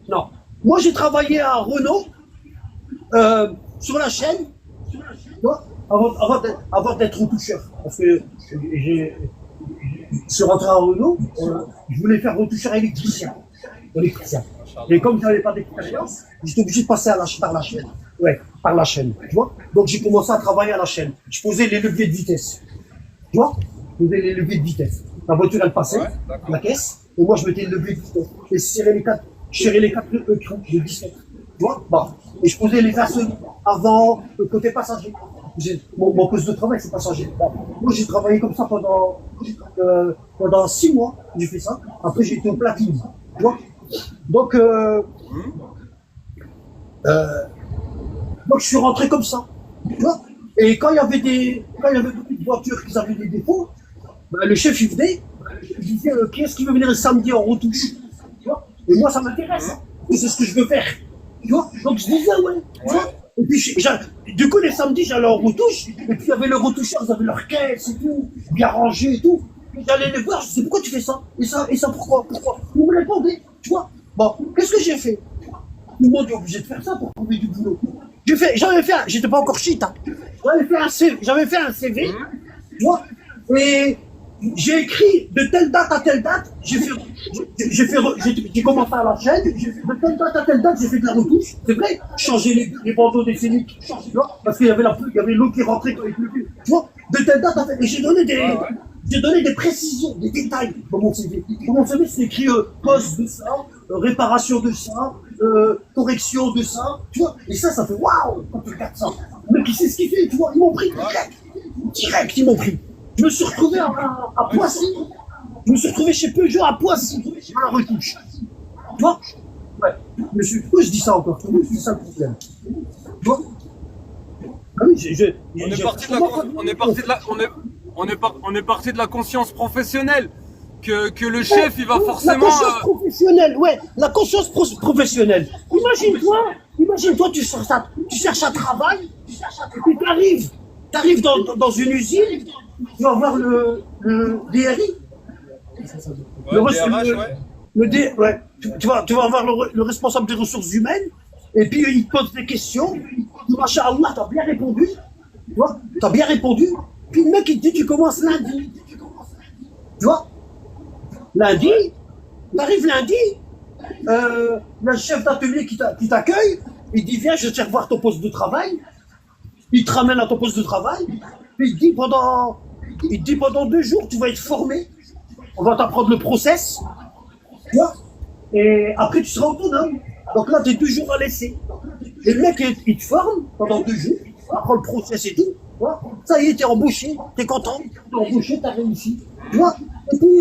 Non. Moi, j'ai travaillé à Renault, sur la chaîne, avant d'être retoucheur. Parce que je suis rentré à Renault, je voulais faire retoucheur électricien. Et comme je n'avais pas d'expérience, j'étais obligé de passer par la chaîne. Ouais, par la chaîne, tu vois. Donc j'ai commencé à travailler à la chaîne. Je posais les leviers de vitesse. Tu vois? Je posais les leviers de vitesse. La voiture, elle passait, la caisse, et moi je mettais le levier de vitesse. Et je serrais les quatre écrans de 17. Tu vois? Bon. Et je posais les façons avant, côté passager. Mon poste de travail, c'est passager. Bon. Moi, j'ai travaillé comme ça pendant 6 mois. J'ai fait ça. Après, j'ai été au platine. Tu vois? Donc, je suis rentré comme ça. Tu vois? Et quand il y avait beaucoup de voitures qui avaient des défauts, ben, le chef, il venait, il disait, qui est-ce qui veut venir le samedi en retouche? Tu vois? Et moi, ça m'intéresse. C'est ce que je veux faire. Tu vois? Donc, je disais, ouais. Tu vois? Et puis, du coup, les samedis, j'allais en retouche, et puis il y avait le retoucheur, ils avaient leur caisse et tout, bien rangé et tout. J'allais les voir, je disais, pourquoi tu fais ça? Et ça, pourquoi? Ils me répondaient, tu vois? Bon, qu'est-ce que j'ai fait? Ils m'ont dit, obligé de faire ça pour trouver du boulot. J'étais pas encore shit, hein. J'avais fait un CV, tu vois? Et j'ai écrit de telle date à telle date, j'ai commencé à la chaîne, de telle date à telle date, j'ai fait de la retouche, c'est vrai, changer les bandeaux des scéniques, tu vois, parce qu'il y avait l'eau qui rentrait quand il pleuvait, tu vois, de telle date à telle date, et j'ai donné des précisions, des détails dans mon CV. Dans mon CV, c'est écrit poste de ça, réparation de ça, correction de ça, tu vois, et ça fait waouh quand tu regardes ça. Mais qui sait ce qu'il fait, tu vois, ils m'ont pris direct, ils m'ont pris. Je me suis retrouvé à Poissy. Je me suis retrouvé chez Peugeot à Poissy, à la retouche. Tu vois? Ouais. Pourquoi je dis ça encore? C'est ça le problème. Tu vois? Ah oui, On est parti de la, on est parti de la, on est parti de la conscience professionnelle que le chef il va forcément. La conscience professionnelle, ouais, la conscience professionnelle. Imagine-toi, tu cherches un travail, et puis t'arrives dans une usine, tu vas voir le DRI, Ouais, DRH, ouais. ouais, tu vas voir le responsable des ressources humaines, et puis il te pose des questions. Masha'Allah, t'as bien répondu. Tu vois, t'as bien répondu. Puis le mec il te dit tu commences lundi. Tu vois, lundi, t'arrives lundi, le chef d'atelier qui t'accueille, il dit viens, je te faire voir ton poste de travail. Il te ramène à ton poste de travail. Puis il te dit pendant 2 jours tu vas être formé. On va t'apprendre le process. Tu vois, et après tu seras autonome. Donc là, tu es toujours à l'essai. Et le mec, il te forme pendant 2 jours, apprend le process et tout. Tu vois, ça y est, t'es embauché, t'es content, t'es embauché, t'as réussi. Tu vois, et puis,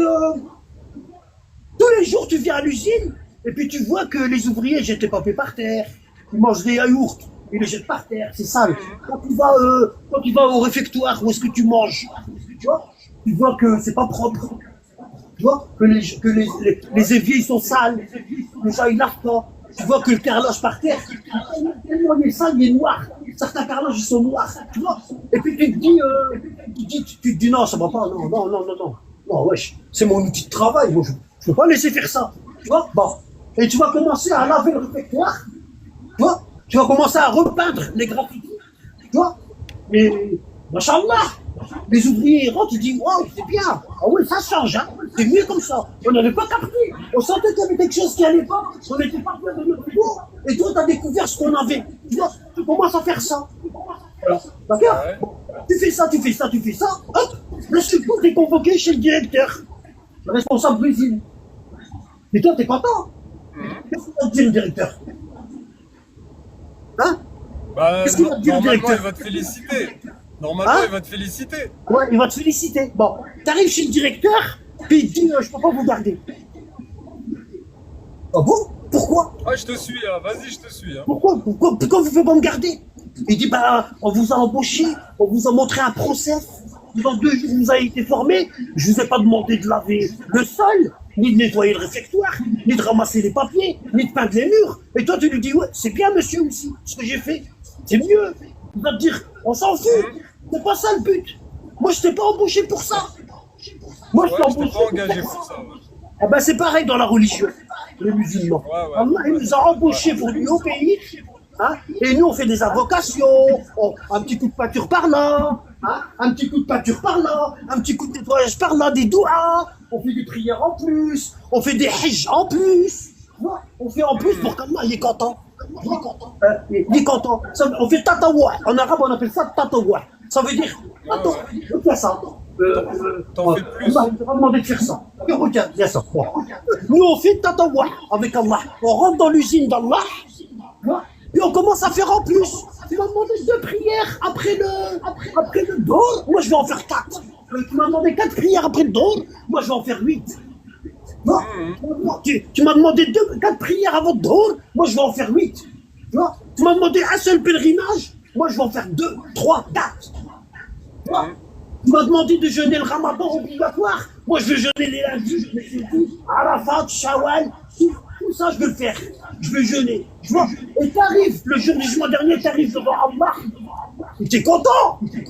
tous les jours, tu viens à l'usine, et puis tu vois que les ouvriers jettent les papiers par terre, ils mangent des yaourts, ils les jettent par terre, c'est sale. Quand tu vas au réfectoire, où est-ce que tu manges, tu vois que c'est pas propre. Tu vois que les éviers ils sont sales, les gens ils lavent pas. Tu vois que le carrelage par terre, tellement il est sale, il est noir. Certains carrelages ils sont noirs, tu vois. Et puis tu te dis non, ça va pas, non. Non, wesh, c'est mon outil de travail, moi je peux pas laisser faire ça. Tu vois, bon. Et tu vas commencer à laver le réfectoire, tu vois. Tu vas commencer à repeindre les graffitis, tu vois. Et, machallah, les ouvriers rentrent, ils disent waouh, c'est bien. Ah oui, ça change, hein. C'est mieux comme ça. On n'avait pas capté. On sentait qu'il y avait quelque chose qui allait pas. On n'était pas bien de notre niveau. Et toi, tu as découvert ce qu'on avait. Tu vois, tu commences à faire ça. Voilà. D'accord. Tu fais ça. Hop, le secours, t'es convoqué chez le directeur, le responsable d'usine. Et toi, t'es content. Qu'est-ce qu'il va te dire, le directeur? Hein? Bah, Qu'est-ce qu'il va te dire, le normalement, directeur? il va te féliciter. Normalement, il va te féliciter. Ouais, il va te féliciter. Bon, t'arrives chez le directeur, puis il te dit je peux pas vous garder. Ah bon? Pourquoi? Ouais, je te suis, hein. Vas-y, je te suis. Hein. Pourquoi vous pouvez pas me garder? Il dit bah on vous a embauché, on vous a montré un process. Dans 2 jours vous avez été formé. Je vous ai pas demandé de laver le sol, ni de nettoyer le réfectoire, ni de ramasser les papiers, ni de peindre les murs. Et toi tu lui dis ouais c'est bien monsieur aussi ce que j'ai fait, c'est mieux. Il va te dire on s'en fout, c'est pas ça le but. Moi je t'ai pas embauché pour ça. Moi je Ouais, t'ai je t'ai embauché pas engagé pour ça. Ouais. Ah ben c'est pareil dans la religion, les musulmans. Ouais. Allah il nous a embauchés pour lui obéir, hein, et nous on fait des invocations, un petit coup de peinture par là, hein, un petit coup de peinture par là, un petit coup de nettoyage par là, des douas, on fait des prières en plus, on fait des hajj en plus, tu vois, on fait en plus pour qu'Allah il est content. Il est content. On fait tatawa, en arabe on appelle ça tatawa. Ça veut dire, attends, je fais ça. T'en fais plus. On va demander de faire ça. Et regarde, il y a ça. Bon. Nous, on fait tatawa avec Allah. On rentre dans l'usine d'Allah. Puis on commence à faire en plus. Tu m'as demandé 2 prières après le dôle. Moi, je vais en faire 4. Tu m'as demandé 4 prières après le dôle. Moi, je vais en faire 8. Non, tu m'as demandé 4 prières avant le dôle. Moi, je vais en faire 8. Tu vois, tu m'as demandé un seul pèlerinage. Moi, je vais en faire 2, 3, 4. Tu vois. Tu m'as demandé de jeûner le ramadan obligatoire. Moi, je veux jeûner les lundis, les jeudis, Arafat, Shawwal. Tout ça, je veux le faire. Je veux jeûner. Tu vois. Et t'arrives, le jour du jugement dernier, t'arrives devant Allah. Et t'es content. T'es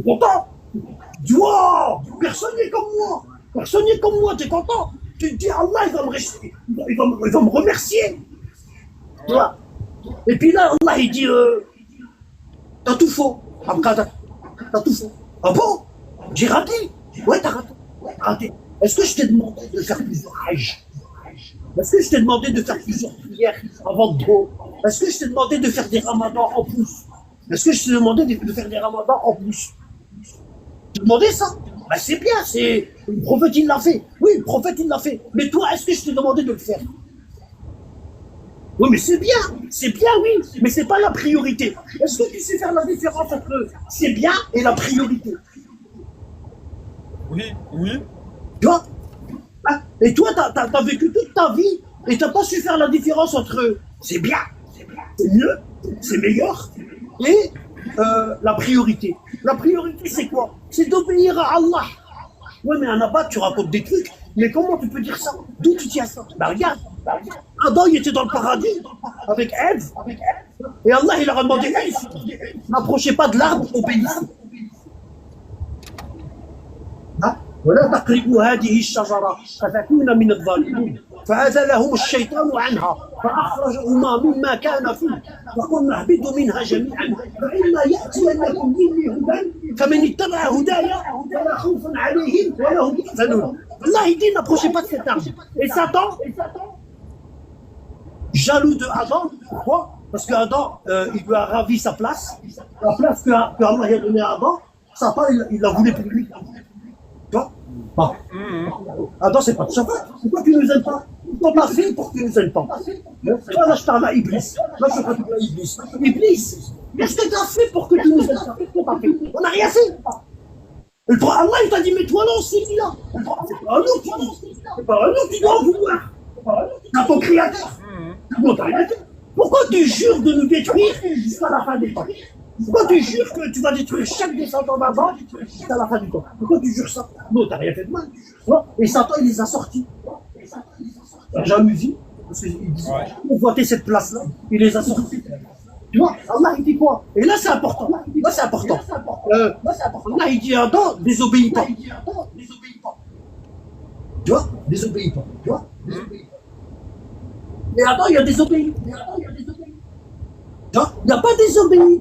content. Tu vois, personne n'est comme moi. Personne n'est comme moi, t'es content. Tu te dis, Allah, il va me remercier. Tu vois. Et puis là, Allah, il dit, t'as tout faux. T'as tout faux. Ah bon? J'ai raté? Ouais, t'as raté. Est-ce que je t'ai demandé de faire plusieurs hajj? Est-ce que je t'ai demandé de faire plusieurs prières avant de go? Est-ce que je t'ai demandé de faire des ramadans en plus? Est-ce que je t'ai demandé de faire des ramadans en plus? Tu demandé ça? Ben c'est bien, le prophète il l'a fait. Oui, le prophète il l'a fait. Mais toi, est-ce que je t'ai demandé de le faire? Oui, mais c'est bien, oui, mais c'est pas la priorité. Est-ce que tu sais faire la différence entre c'est bien et la priorité? Oui. Tu vois? Hein? Et toi, t'as vécu toute ta vie et t'as pas su faire la différence entre c'est bien, c'est mieux, c'est meilleur et la priorité. La priorité, c'est quoi? C'est d'obéir à Allah. Ouais, mais Anaba, tu racontes des trucs, mais comment tu peux dire ça? D'où tu tiens ça? Bah regarde, Adam, il était dans le paradis avec Ève, et Allah, il leur a demandé, hey, n'approchez pas de l'arbre, obéissez. ولا تقربوا هذه الشجرة فتكون من الظالمين فأزلهم الشيطان عنها فأخرجهما مما كان فيه وقلنا اهبطوا منها جميعا فإما يأتينكم مني هدى فمن اتبع هداي فلا خوف عليهم ولا هم يحزنون. Allah il dit n'approchez pas de cet arbre. Et Satan, jaloux de Adam, pourquoi? Parce que Adam il lui a ravi sa place, la place que Allah a donnée à Adam. Satan il la voulait pour lui. Toi? Bon. Attends, c'est pas de chafat. Pourquoi tu nous aimes pas? On t'a fait pour que tu nous aimes pas. Toi, là, je parle à Iblis. Là, je parle à Iblis. Iblis, qu'est-ce que t'as fait pour que tu nous aimes pas? Qu'est-ce que t'as fait? On n'a rien fait. Allah, il t'a dit, mets-toi là, c'est lui là. C'est pas à nous, tu dis. C'est pas à nous, tu dois en vouloir. C'est à ton créateur. Non, t'as rien fait. Pourquoi tu jures de nous détruire jusqu'à la fin des temps? Pourquoi tu jures que tu vas détruire chaque descendant d'Adam jusqu'à la fin du temps? Pourquoi tu jures ça? Non, t'as rien fait de mal. Et Satan, il les a sortis. T'as jamais vu? Parce qu'il dit, convoiter cette place-là, il les a sortis. Tu vois, Allah, il dit quoi? Et là, c'est important. Là, c'est important. Allah, il dit à Adam, désobéis pas. Tu vois? Désobéis pas. Tu vois? Et Adam, il a désobéi. Il n'y a pas désobéi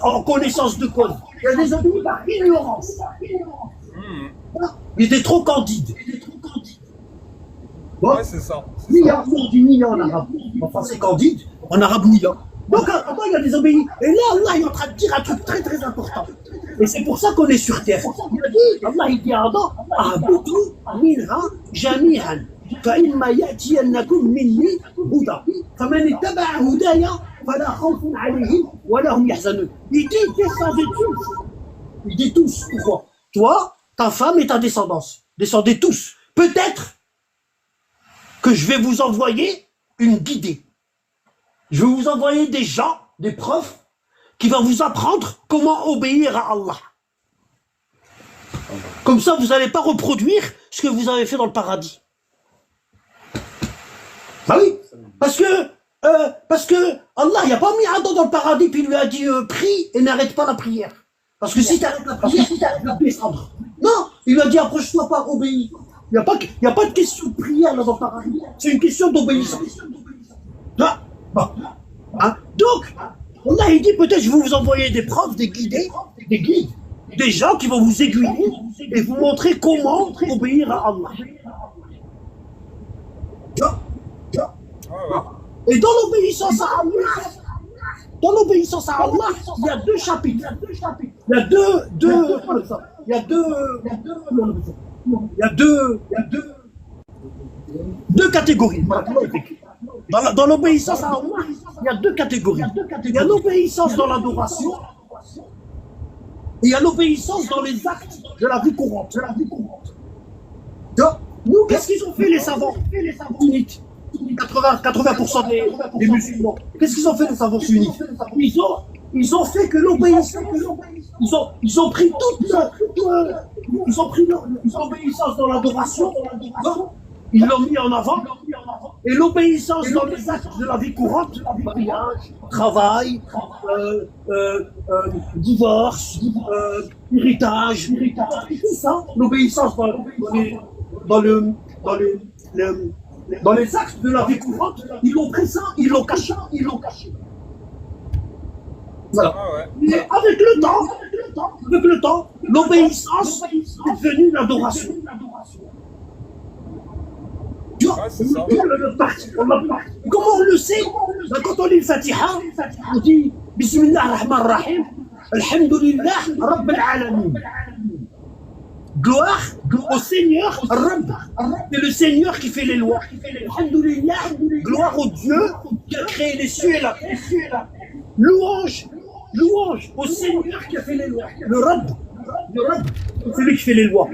en connaissance de cause. Il a désobéi par ignorance. Il était trop candide. Ouais, c'est ça. Nia, on dit Nia en arabe. En français, candide. En arabe, Nia. Donc, attends, il a désobéi. Et là, Allah est en train de dire un truc très très important. Et c'est pour ça qu'on est sur terre. Allah, il dit à Adam, Ahbutu minha jami'an. فإما يأتينكم مني هدى فمن اتبع هداي فلا خوف عليهم ولا هم يحزنون. Il dit descendez tous. Il dit tous. Pourquoi? Toi, ta femme et ta descendance. Descendez tous. Peut-être que je vais vous envoyer une guidée. Je vais vous envoyer des gens, des profs, qui vont vous apprendre comment obéir à Allah. Comme ça, vous n'allez pas reproduire ce que vous avez fait dans le paradis. Bah oui, parce que Allah, il n'a pas mis Adam dans le paradis puis il lui a dit prie et n'arrête pas la prière. Parce que si tu arrêtes la prière, tu vas descendre. Non, il lui a dit approche-toi pas, obéis. Il n'y a pas de question de prière là dans le paradis. C'est une question d'obéissance. Ah, bon. Hein? Donc, Allah il dit peut-être je vais vous envoyer des profs, des guidés, des guides, des gens qui vont vous aiguiller et vous montrer comment obéir à Allah. Et dans l'obéissance à Allah, il y a deux chapitres. Il y a deux catégories. Dans l'obéissance à Allah, il y a deux catégories. Il y a l'obéissance dans l'adoration et il y a l'obéissance dans les actes de la vie courante. Donc, nous, qu'est-ce qu'ils ont fait les savants sunnites? 80% des musulmans. Qu'est-ce qu'ils ont fait les savants sunnites? Ils ont fait que l'obéissance. Ils ont pris l'obéissance dans l'adoration. Ils l'ont mis en avant. Et l'obéissance dans les actes de la vie courante, mariage, travail, divorce, héritage, tout ça, l'obéissance dans les actes de la vie courante, ils l'ont pris ça, ils l'ont caché. Voilà. Et avec le temps, l'obéissance est devenue l'adoration. Tu vois, comment on le sait? Quand on lit le Fatiha, on dit Bismillah ar-Rahman ar-Rahim, Alhamdulillah Rabbil Alamin. Gloire au Seigneur, Rabb. C'est le Seigneur qui fait les lois. Alhamdulillah, gloire au Dieu qui a créé les cieux et la terre. Louange au Seigneur qui a fait les lois. Le Rabb, c'est lui qui fait les lois.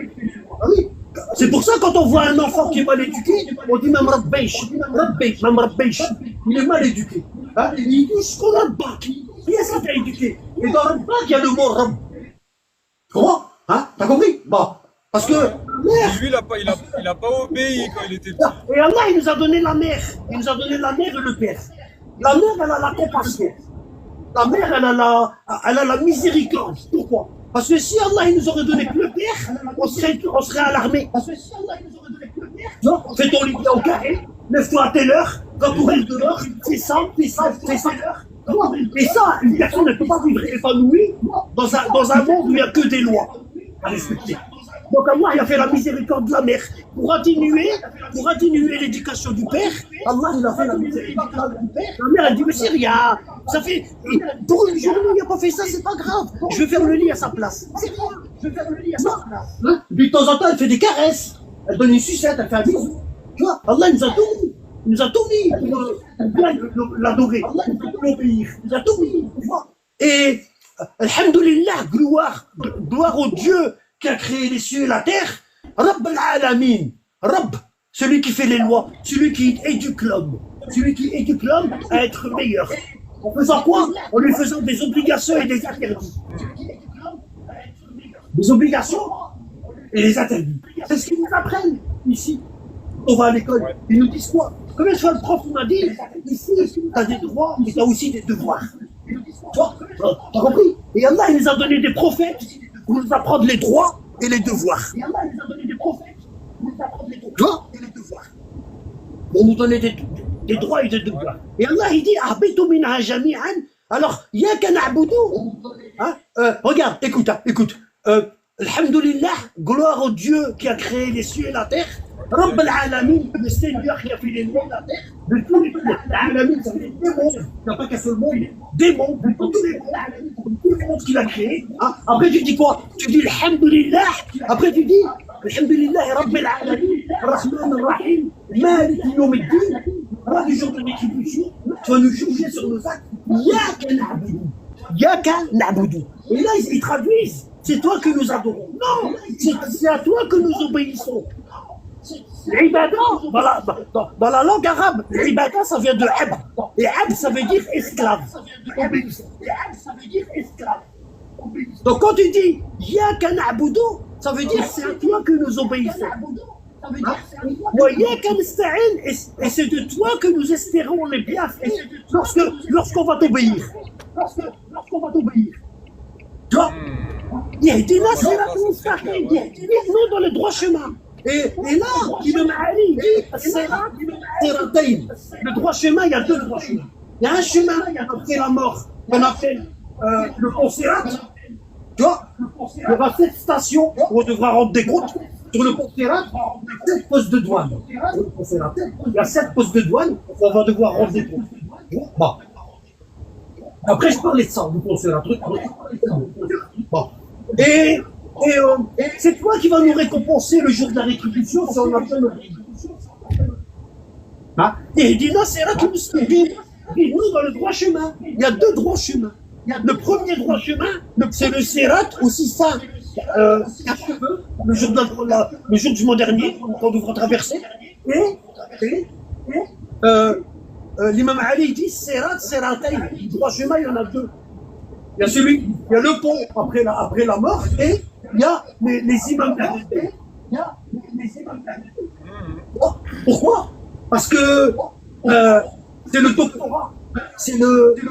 Ah oui. C'est pour ça quand on voit un enfant qui est mal éduqué, on dit même Rabbeish, même Rabbeish. Il est mal éduqué. Hein? Il dit ce qu'on a bâti. Qui est-ce qui t'a éduqué? Et dans le bac, il y a le mot Rabb. Tu comprends? Hein? T'as compris? Bon. Parce que Lui, il a pas obéi quand il était petit. et Allah, il nous a donné la mère. Il nous a donné la mère et le père. La mère, elle a la compassion. La mère, elle a la miséricorde. Pourquoi? Parce que si Allah il nous aurait donné que le père, on serait alarmé. Parce que si Allah il nous aurait donné que le père, non, fais ton lit au carré, lève-toi à telle heure, quand tu restes dehors, fais ça, fais ça, fais ça. Et ça, une personne ne peut pas vivre épanouie dans un monde où il n'y a que des lois à respecter. Donc Allah il a fait la miséricorde de la mère. Pour atténuer l'éducation du père, Allah il a fait la miséricorde du père. La mère elle dit mais c'est rien. Ça fait pour une journée il n'a pas fait ça, c'est pas grave. Je vais faire le lit à sa place. C'est rien. Je vais faire le lit à sa place. Hein? Puis de temps en temps elle fait des caresses. Elle donne une sucette, elle fait un bisou. Tu vois, Allah il nous a tout mis. Il nous a tout mis pour l'adorer, pour l'obéir. Il nous a tout mis. Tu vois. Et alhamdoulilah, gloire au Dieu qui a créé les cieux et la terre, Rabb al-Alamin, Rabb, celui qui fait les lois, celui qui éduque l'homme à être meilleur. En faisant quoi? En lui faisant des obligations et des interdits. Des obligations et des interdits. C'est ce qu'ils nous apprennent ici. On va à l'école, ils nous disent quoi? Combien de fois le prof m'a dit, ici, tu as des droits, mais tu as aussi des devoirs. Tu vois? T'as compris? Et Allah, il nous a donné des prophètes pour nous apprendre les droits et les devoirs. Et Allah, il nous a donné des prophètes pour nous apprendre les droits et les devoirs. Pour nous donner des droits et des devoirs. Et Allah, il dit, ahbitu minha jami'an. Alors, yaka na'budu. Hein? Regarde, écoute. Alhamdulillah, gloire au Dieu qui a créé les cieux et la terre. Rabb al-Alamin, le Seigneur qui a fait les mondes et la terre. De tous les mondes. Al-Alamin, ça veut dire des mondes. Il n'y a pas qu'un seul monde. Des mondes. De tous les mondes qu'il a créés. Hein? Après, tu dis quoi? Tu dis Alhamdulillah. Après, tu dis Alhamdulillah, Rabb al-Alamin, Rahman al-Rahim, Malik Yawmiddin. Là, du jour de rétribution, tu vas nous juger sur nos actes. Yaka na'budu. Yaka na'budu. Et là, ils traduisent. C'est toi que nous adorons. Non, c'est à toi que nous obéissons. L'ibada, dans la langue arabe, l'ibada ça vient de abd. Et abd ça veut dire esclave. Donc quand tu dis yaka na'budu, ça veut dire c'est à toi que nous obéissons. Wa yaka nasta'in, et c'est de toi que nous espérons les bienfaits lorsqu'on va t'obéir. Toi, Yahdina siratan mustaqim, guide-nous dans le droit chemin. Et là, Imam Ali dit Siratayn. Le droit chemin, il y a deux droits chemins. Il y a un chemin après la mort qu'on appelle le pont Sirat. Tu vois, il y aura 7 stations où on devra rendre des comptes. Sur le pont Sirat, il y a 7 postes de douane. Il y a 7 postes de douane où on va devoir rendre des comptes. Bon. Après, je parlais de ça, du pont Sirat. Bon. Et c'est toi qui vas nous récompenser le jour de la rétribution si on a fait notre rétribution. Hein? Et dis-nous, c'est là que nous sommes. Guide-nous dans le droit chemin. Il y a 2 droits chemins. Le premier droit chemin, c'est le Sirat, aussi ça, le jour du jugement dernier, qu'on devra traverser. Et l'imam Ali dit Sirat, Siratayn. Le droit chemin, il y en a 2. Il y a le pont après la mort et il y a les imams d'Ahl. Pourquoi? Parce que c'est le doctorat, c'est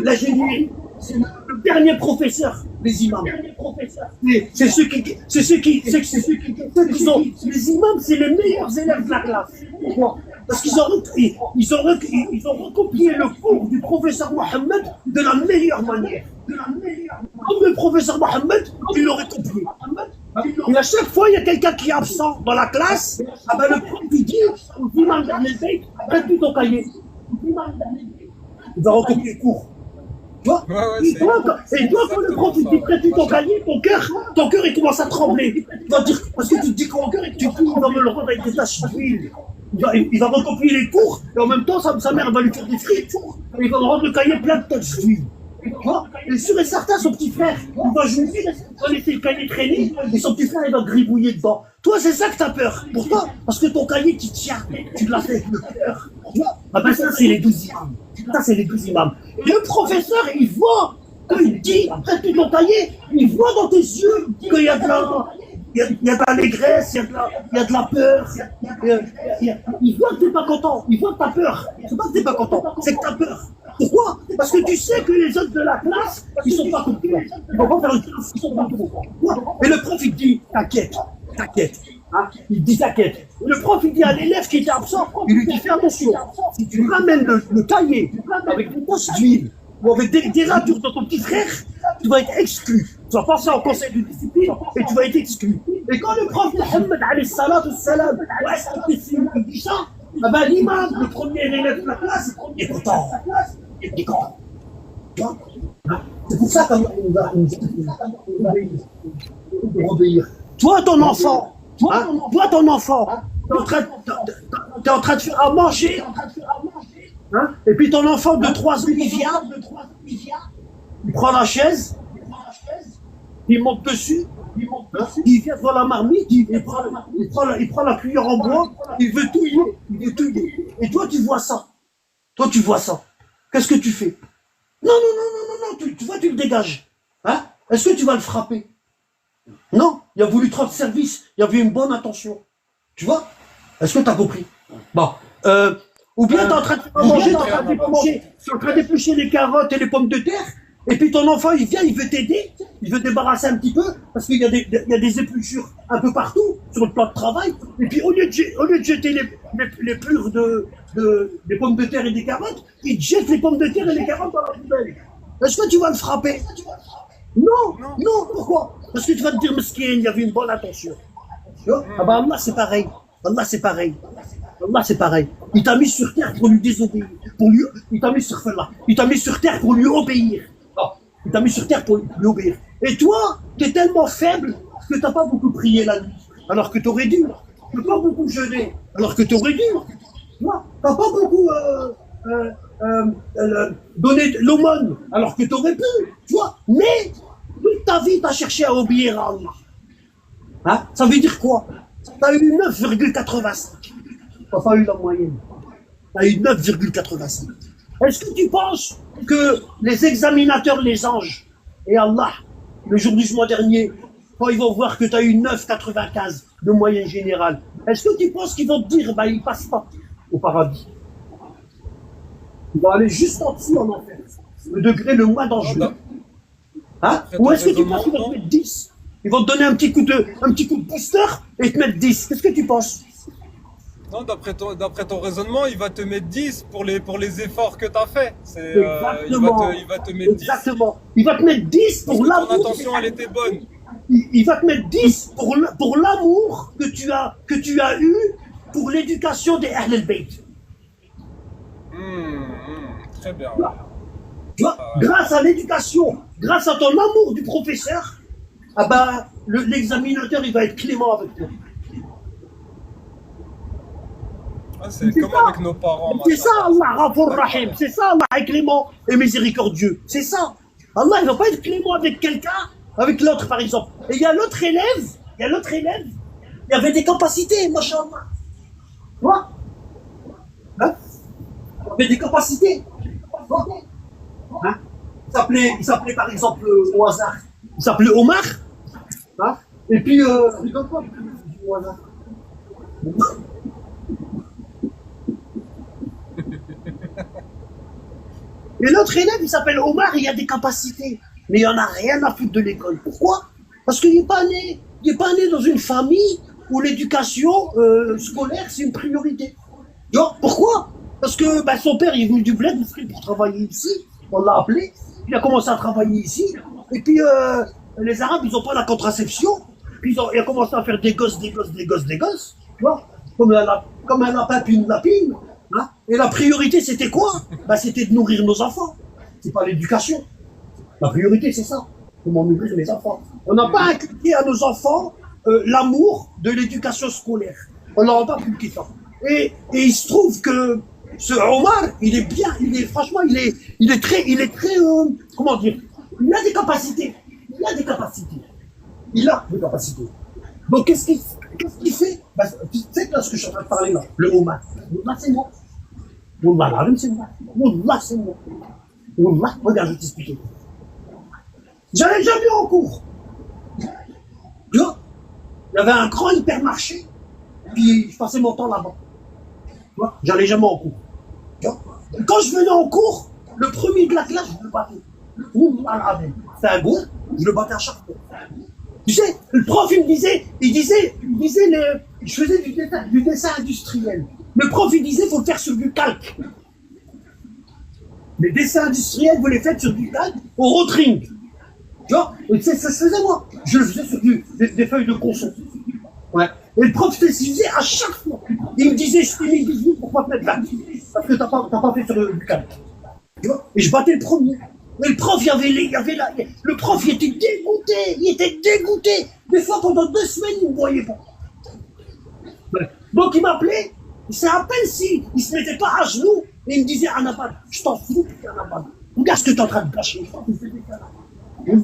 l'ingénierie, c'est le dernier professeur, les imams. C'est ceux qui sont les imams, c'est les meilleurs élèves de la classe. Pourquoi? Parce qu'ils ont recopié le cours du professeur Mohammed de la meilleure manière. Comme le professeur Mohammed, il l'aurait copié. Et à chaque fois, il y a quelqu'un qui est absent dans la classe, le prof lui dit, imam d'Ahl-Bayt, prête tout ton cahier. Il va recopier le cours. Tu vois? Et toi, quand le prof dit prête tout ton cahier, ton cœur il commence à trembler. Tu vas dire, parce que tu te dis qu'en cœur, et tu dis, il va me le rendre avec des taches d'huile. Il va recopier les cours, et en même temps, sa mère va lui faire des frites. Et il va me rendre le cahier plein de taches d'huile. Et sûr et certain, son petit frère, il va jouer, il va laisser le cahier traîner, et son petit frère, il va gribouiller dedans. Toi, c'est ça que t'as peur. Pourquoi? Parce que ton cahier, tu tiens, tu l'as fait avec le cœur. Ah ben ça, c'est les 12 imams. Ça, c'est les 12 imams. Et le professeur, il voit Quand il dit, après qu'ils l'ont taillé, il voit dans tes yeux qu'il y a de la, il y a de l'allégresse, il y a de la peur. Il voit que t'es pas content, il voit que t'as peur. C'est pas que t'es pas content, c'est que t'as peur. Pourquoi? Parce que tu sais que les autres de la classe, ils sont pas comme toi. Ils vont pas faire une classe, ils sont pas comme toi. Et le prof, il dit, t'inquiète, t'inquiète. Hein? Il dit t'inquiète. Le prof, il dit à l'élève qui était absent, il lui dit fais attention. Si tu ramènes le cahier avec des poches d'huile ou avec des ratures dans ton petit frère, tu vas être exclu. Tu vas passer en conseil de discipline et tu vas être exclu. Et quand le prof Mohammed alayhi salatu salam, il dit ça, ah ben, l'imam, le premier élève de la classe, il est content. Il est content. Tu vois? C'est pour ça qu'on va obéir. Toi, ton enfant, ton enfant, t'es en train de faire à manger, hein? Et puis ton enfant de 3 ans, il vient, il prend la chaise, il monte dessus, il vient devant la marmite, il prend la cuillère en bois, il veut touiller. Et toi, tu vois ça. Qu'est-ce que tu fais? Non, tu vois, tu le dégages. Hein? Est-ce que tu vas le frapper? Non, il a voulu te rendre service, il y avait une bonne intention. Tu vois? Est-ce que tu as compris? Bon. Ou bien tu es en train de faire manger, tu es en train d'éplucher les carottes et les pommes de terre, et puis ton enfant il vient, il veut t'aider, il veut débarrasser un petit peu, parce qu'il y a des épluchures un peu partout sur le plan de travail, et puis au lieu de jeter les plures des pommes de terre et des carottes, il te jette les pommes de terre et les carottes dans la poubelle. Est-ce que tu vas le frapper? Non, pourquoi? Parce que tu vas te dire, mesquin, il y avait une bonne intention. Tu vois? Ah ben Allah c'est pareil. Allah c'est pareil. Il t'a mis sur terre pour lui désobéir. Il t'a mis sur terre pour lui obéir. Il t'a mis sur terre pour lui obéir. Et toi, t'es tellement faible que t'as pas beaucoup prié la nuit. Alors que t'aurais dû. T'as pas beaucoup jeûné. Alors que t'aurais dû. Tu vois? T'as pas beaucoup donné l'aumône. Alors que t'aurais pu. Tu vois? Mais toute ta vie, t'as cherché à obéir à Allah. Hein? Ça veut dire quoi? T'as eu 9,85. T'as pas eu la moyenne. T'as eu 9,85. Est-ce que tu penses que les examinateurs, les anges, et Allah, le jour du jugement dernier, quand ils vont voir que tu as eu 9,95 de moyenne générale, est-ce que tu penses qu'ils vont te dire, bah, il passe pas au paradis? Il va aller juste en dessous en enfer. Le degré le moins dangereux. Hein? Ou est-ce que tu penses qu'ils vont te mettre 10? Ils vont te donner un petit coup de booster et te mettre 10. Qu'est-ce que tu penses? Non, d'après ton raisonnement, il va te mettre 10 pour les efforts que tu as fait. Il va te mettre 10. Exactement. Il va te mettre 10 pour l'amour. Ton intention, elle était bonne. Il va te mettre 10 pour l'amour que tu as eu pour l'éducation des Ahl al-Bayt. Très bien. Tu vois, grâce à l'éducation, grâce à ton amour du professeur, ah ben, l'examinateur, il va être clément avec toi. C'est comme ça. Avec nos parents. C'est ça, Allah, Rafour Rahim. C'est ça, Allah est clément et miséricordieux. C'est ça. Allah, il ne va pas être clément avec quelqu'un, avec l'autre, par exemple. Et il y a l'autre élève, il avait des capacités, machallah. Tu vois? Hein? Il avait des capacités. Hein? Il s'appelait par exemple au hasard. Il s'appelait Omar. Hein? Et puis, rigole pas, au hasard. Et l'autre élève, il s'appelle Omar, il a des capacités. Mais il en a rien à foutre de l'école. Pourquoi? Parce qu'il n'est pas né dans une famille où l'éducation scolaire, c'est une priorité. Donc, pourquoi? Parce que son père, il est venu du bled pour travailler ici. On l'a appelé. Il a commencé à travailler ici. Et puis, les Arabes, ils n'ont pas la contraception. Puis, il a commencé à faire des gosses. Tu vois? Comme un lapin puis une lapine. Hein? Et la priorité, c'était quoi? C'était de nourrir nos enfants. C'est pas l'éducation. La priorité, c'est ça. Comment nourrir les enfants. On n'a pas inculqué à nos enfants l'amour de l'éducation scolaire. On leur a pas inculqué ça. Et il se trouve que ce Omar, il est bien, franchement, il est très, comment dire, il a des capacités. Donc, qu'est-ce qu'il fait? Tu sais que là, ce que je suis en train de parler là, le Omar, c'est moi. Wallah, c'est moi. Wallah, regarde, je vais t'expliquer. J'allais jamais en cours. Tu vois, il y avait un grand hypermarché, puis je passais mon temps là-bas. Tu vois, j'allais jamais en cours. Tu vois. Et quand je venais en cours, le premier de la classe, je le battais. C'est un goût, je le battais à chaque fois. Tu sais, le prof, il disait, je faisais du dessin industriel. Le prof, il disait, il faut le faire sur du calque. Les dessins industriels, vous les faites sur du calque au rotring. Tu vois, et ça se faisait moi. Je le faisais sur des feuilles de conso. Ouais. Et le prof, c'est ce qu'il faisait à chaque fois. Il me disait, je t'ai mis 18 pour pas te mettre là. Parce que t'as pas fait sur du calque. Tu vois, et je battais le premier. Mais le prof, le prof, il était dégoûté. Des fois, pendant 2 semaines, il ne me voyait pas. Ouais. Donc, il m'appelait, c'est à peine si il se mettait pas à genoux, et il me disait, Anabad, je t'en fous, Anabad. Regarde ce que tu es en train de cacher. Il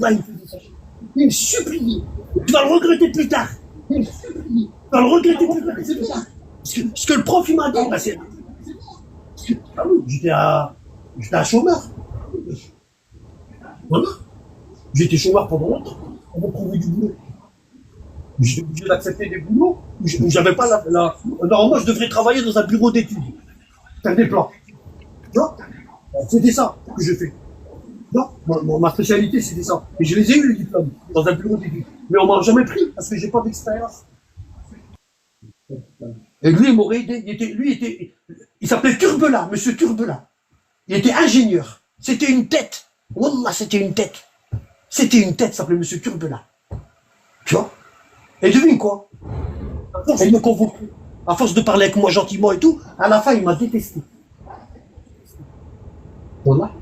me suppliait. Tu vas le regretter plus tard. Il me suppliait. Tu vas le regretter plus tard. Ce que le prof, il m'a dit, bah, c'est... Ah oui, j'étais un chômeur. Voilà. J'étais chômeur pendant longtemps. On m'a trouvé du boulot. J'étais obligé d'accepter des boulots où j'avais pas normalement, je devrais travailler dans un bureau d'études. Faire des plans. Tu vois? C'était ça que je fais. Non, ma spécialité, c'était ça. Et je les ai eu, les diplômes, dans un bureau d'études. Mais on m'a jamais pris parce que j'ai pas d'expérience. Et lui, il m'aurait aidé. Il s'appelait Turbela, monsieur Turbela. Il était ingénieur. C'était une tête. Wallah, c'était une tête. C'était une tête, ça s'appelait monsieur Turbela. Tu vois? Et devine quoi? À force de me convoquer, à force de parler avec moi gentiment et tout, à la fin, il m'a détesté. Wallah.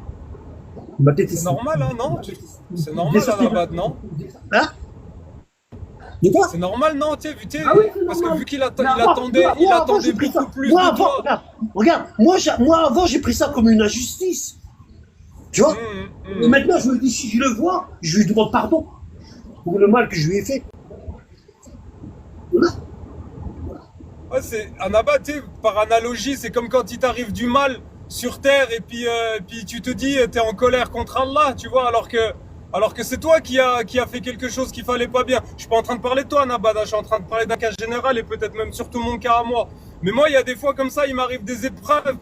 Il m'a détesté. C'est normal, hein, non? C'est normal, Anabad, non? Hein? De quoi? C'est normal, non? Ah oui, parce que vu qu'il attendait beaucoup plus moi, de toi. Regarde, moi avant, j'ai pris ça comme une injustice. Tu vois? Et maintenant, je me dis, si je le vois, je lui demande pardon pour le mal que je lui ai fait. Voilà. Ouais, Anabad, par analogie, c'est comme quand il t'arrive du mal sur terre et puis tu te dis, t'es en colère contre Allah, tu vois, alors que c'est toi qui a fait quelque chose qu'il fallait pas bien. Je suis pas en train de parler de toi, Anabad, je suis en train de parler d'un cas général et peut-être même surtout mon cas à moi. Mais moi, il y a des fois comme ça, il m'arrive des épreuves,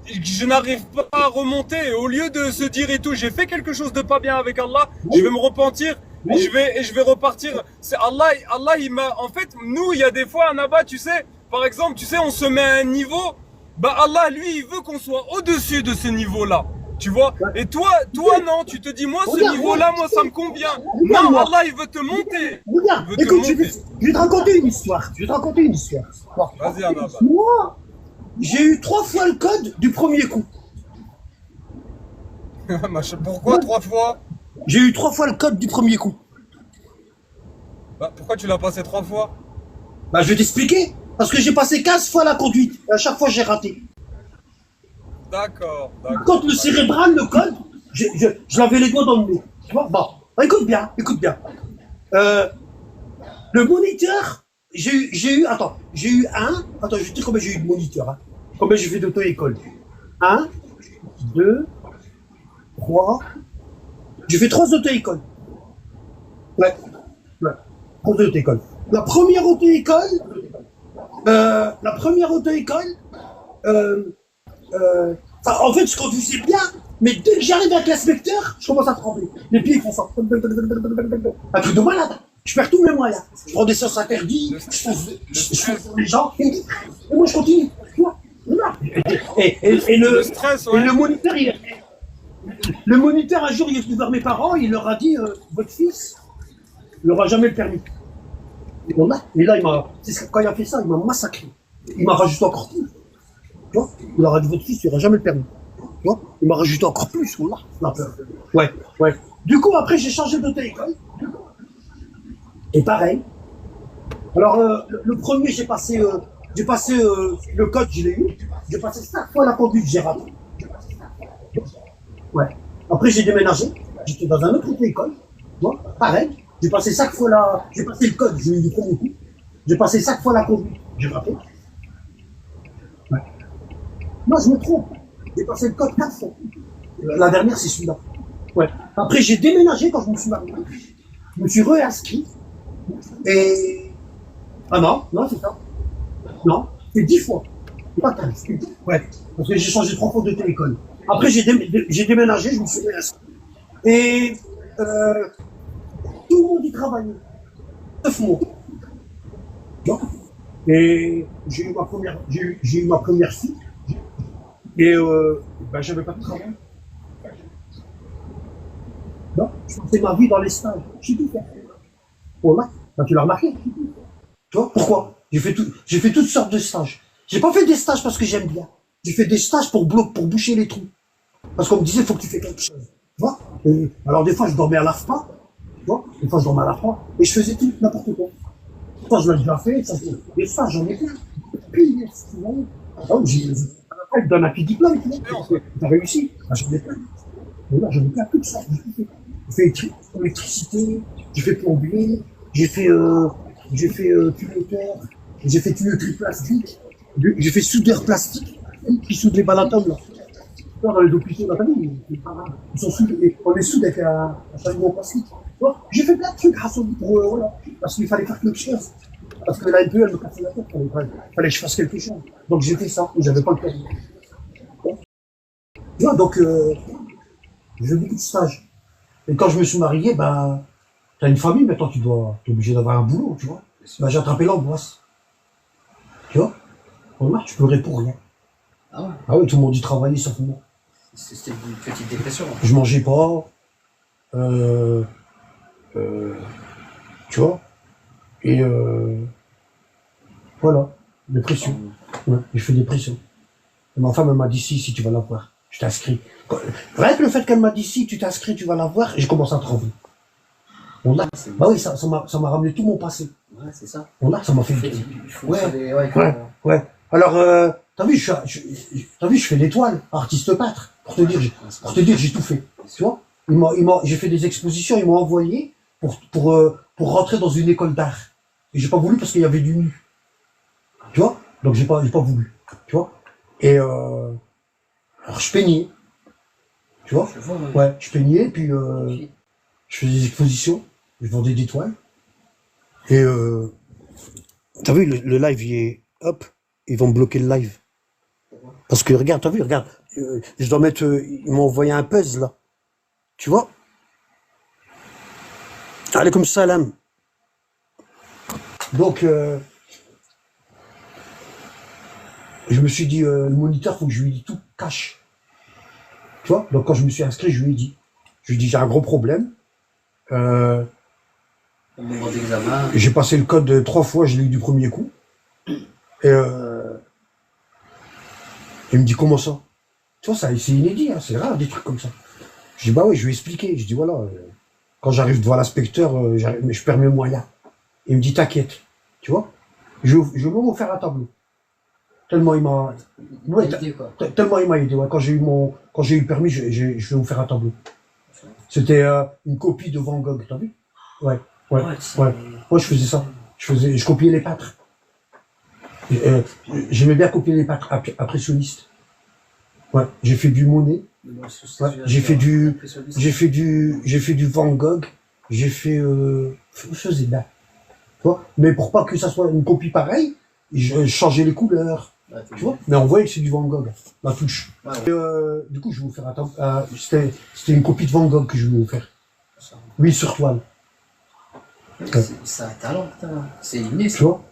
je n'arrive pas à remonter. Et au lieu de se dire et tout, j'ai fait quelque chose de pas bien avec Allah, je vais me repentir et je vais repartir. C'est Allah, il m'a. En fait, nous, il y a des fois, Anabad, tu sais, par exemple, tu sais, on se met à un niveau. Bah Allah, lui, il veut qu'on soit au-dessus de ce niveau-là. Tu vois? Et toi, non, tu te dis, moi, ce niveau-là, moi, ça me convient. Non, Allah, il veut te monter. Regarde, écoute, je vais te raconter une histoire. Bon. Vas-y, Anabad. Moi, j'ai eu 3 fois le code du premier coup. Pourquoi 3 fois? J'ai eu 3 fois le code du premier coup. Bah, pourquoi tu l'as passé 3 fois? Bah, je vais t'expliquer. Parce que j'ai passé 15 fois la conduite. Et à chaque fois, j'ai raté. D'accord. Quand le cérébral, le code, je l'avais les doigts dans le nez. Tu vois? Bon, écoute bien. Le moniteur, j'ai eu un. Attends, je vais te dire combien j'ai eu de moniteur. Hein. Combien j'ai fait d'auto-école. 1, 2, 3. J'ai fait 3 auto-écoles. Ouais. 3 auto-écoles. La première auto-école, en fait, je conduisais bien, mais dès que j'arrive avec l'inspecteur, je commence à trembler. Les pieds, ils font ça. Un truc de malade. Je perds tous mes moyens. Je prends des sens interdits, je fonce sur les gens, et moi je continue. Tu vois? Et le stress, ouais. Et le moniteur, un jour, il est venu voir mes parents, il leur a dit, votre fils, il n'aura jamais le permis. Et là, quand il a fait ça, il m'a massacré. Il m'a rajouté encore plus. Tu vois? Il leur a dit, votre fils, il n'aura jamais le permis. Tu vois? Il m'a rajouté encore plus. Ouais. Du coup, après, j'ai changé d'auto-école. Et pareil. Alors, le premier, j'ai passé le code, je l'ai eu. J'ai passé 5 fois la conduite, j'ai raté. Ouais. Après, j'ai déménagé. J'étais dans un autre auto-école. Tu vois? Pareil. J'ai passé 5 fois j'ai passé le code, j'ai eu du premier coup. J'ai passé 5 fois la conduite, j'ai raté. Ouais. Moi, je me trompe. J'ai passé le code 4 fois. La dernière, c'est celui-là. Ouais. Après, j'ai déménagé quand je me suis marié. Je me suis réinscrit. Et... Ah non, non, c'est ça. Non, c'est 10 fois. Pas 15. Ouais. Parce que j'ai changé 3 fois de télécom. Après, j'ai déménagé, je me suis réinscrit. Et tout le monde y travaillait. 9 mois. Non. Et j'ai eu ma première fille. Et ben, j'avais pas de travail. Non, je passais ma vie dans les stages. J'ai tout fait. Voilà. Ben, tu l'as remarqué. Tu vois, pourquoi? J'ai fait toutes sortes de stages. J'ai pas fait des stages parce que j'aime bien. J'ai fait des stages pour boucher les trous. Parce qu'on me disait, il faut que tu fasses quelque chose. Tu vois? Et alors, des fois, je dormais à l'AFPA. Tu vois? Des fois, je dormais à l'AFPA. Et je faisais tout, n'importe quoi. Des fois, je l'ai déjà fait. Des fois, j'en ai plein. Puis, tu vois? Ah oui, après, ils donnent un petit diplôme, tu vois? T'as réussi. Ah, j'en ai plein. Mais là, j'en ai plein, tout ça. J'ai fait électricité, j'ai fait plombier, j'ai fait tuyauteur, j'ai fait tuyauterie plastique, j'ai fait soudeur plastique, qui soude les balatons, là. Dans les hôpitaux, là, ils sont soudés, on les soude avec un chalumeau plastique. J'ai fait plein de trucs grâce pour voilà, parce qu'il fallait faire quelque chose. Parce que la NPE, elle me cassait la tête, il fallait que je fasse quelque chose. Donc j'ai fait ça, et j'avais pas le permis. Tu vois, donc, j'ai fait beaucoup de stages. Et quand je me suis marié, ben, t'as une famille, maintenant t'es obligé d'avoir un boulot, tu vois. Ben, j'ai attrapé l'angoisse. Tu vois? Voilà, je pleurais pour rien. Ah ouais? Ah oui, tout le monde y travaillait sauf moi. C'était une petite dépression. Je mangeais pas. Tu vois? Et voilà, dépression. Ouais, j'ai fait dépression. Et ma femme, elle m'a dit si tu vas la voir. Je t'inscris. Rien que le fait qu'elle m'a dit si tu t'inscris, tu vas la voir, et j'ai commencé à trembler. Bah oui, ça m'a ramené tout mon passé. Ouais, c'est ça. Ça m'a fait. Ouais. Alors, t'as vu, je fais l'étoile, artiste peintre. Pour te dire, j'ai tout fait. Tu vois? J'ai fait des expositions, ils m'ont envoyé pour rentrer dans une école d'art. Et j'ai pas voulu parce qu'il y avait du nu. Tu vois? Donc j'ai pas voulu. Tu vois? Et alors je peignais. Tu vois? Ouais, je peignais, puis je faisais des expositions, je vendais des toiles. Et t'as vu, le live, hop, ils vont me bloquer le live. Parce que regarde, t'as vu, regarde, je dois mettre, ils m'ont envoyé un puzzle là. Tu vois? Allez comme salam. Donc, je me suis dit, le moniteur, faut que je lui dise tout cash. Tu vois? Donc quand je me suis inscrit, je lui ai dit, j'ai un gros problème. J'ai passé le code 3 fois, je l'ai eu du premier coup. Et il me dit, comment ça? Tu vois, c'est inédit, hein, c'est rare des trucs comme ça. Je dis, bah oui, je lui ai expliqué. Je dis, voilà, quand j'arrive devant l'inspecteur, je perds mes moyens. Il me dit, t'inquiète, tu vois. Je vais même faire un tableau. Tellement il m'a tellement il m'a aidé. Ouais. Quand j'ai eu le permis, je vais vous faire un tableau. C'était une copie de Van Gogh, t'as vu? Ouais. Moi, je faisais ça. Je copiais les peintres. J'aimais bien copier les peintres impressionnistes. Ouais. J'ai fait du Monet. Ouais. J'ai fait du Van Gogh. J'ai fait, je faisais bien. Tu vois? Mais pour pas que ça soit une copie pareille, je changeais les couleurs. Tu vois? Mais on voyait que c'est du Van Gogh, la touche. Et, du coup, je vais vous faire c'était une copie de Van Gogh que je voulais vous faire. Oui, sur toile. C'est un talent, putain. C'est inné, ça. Tu vois?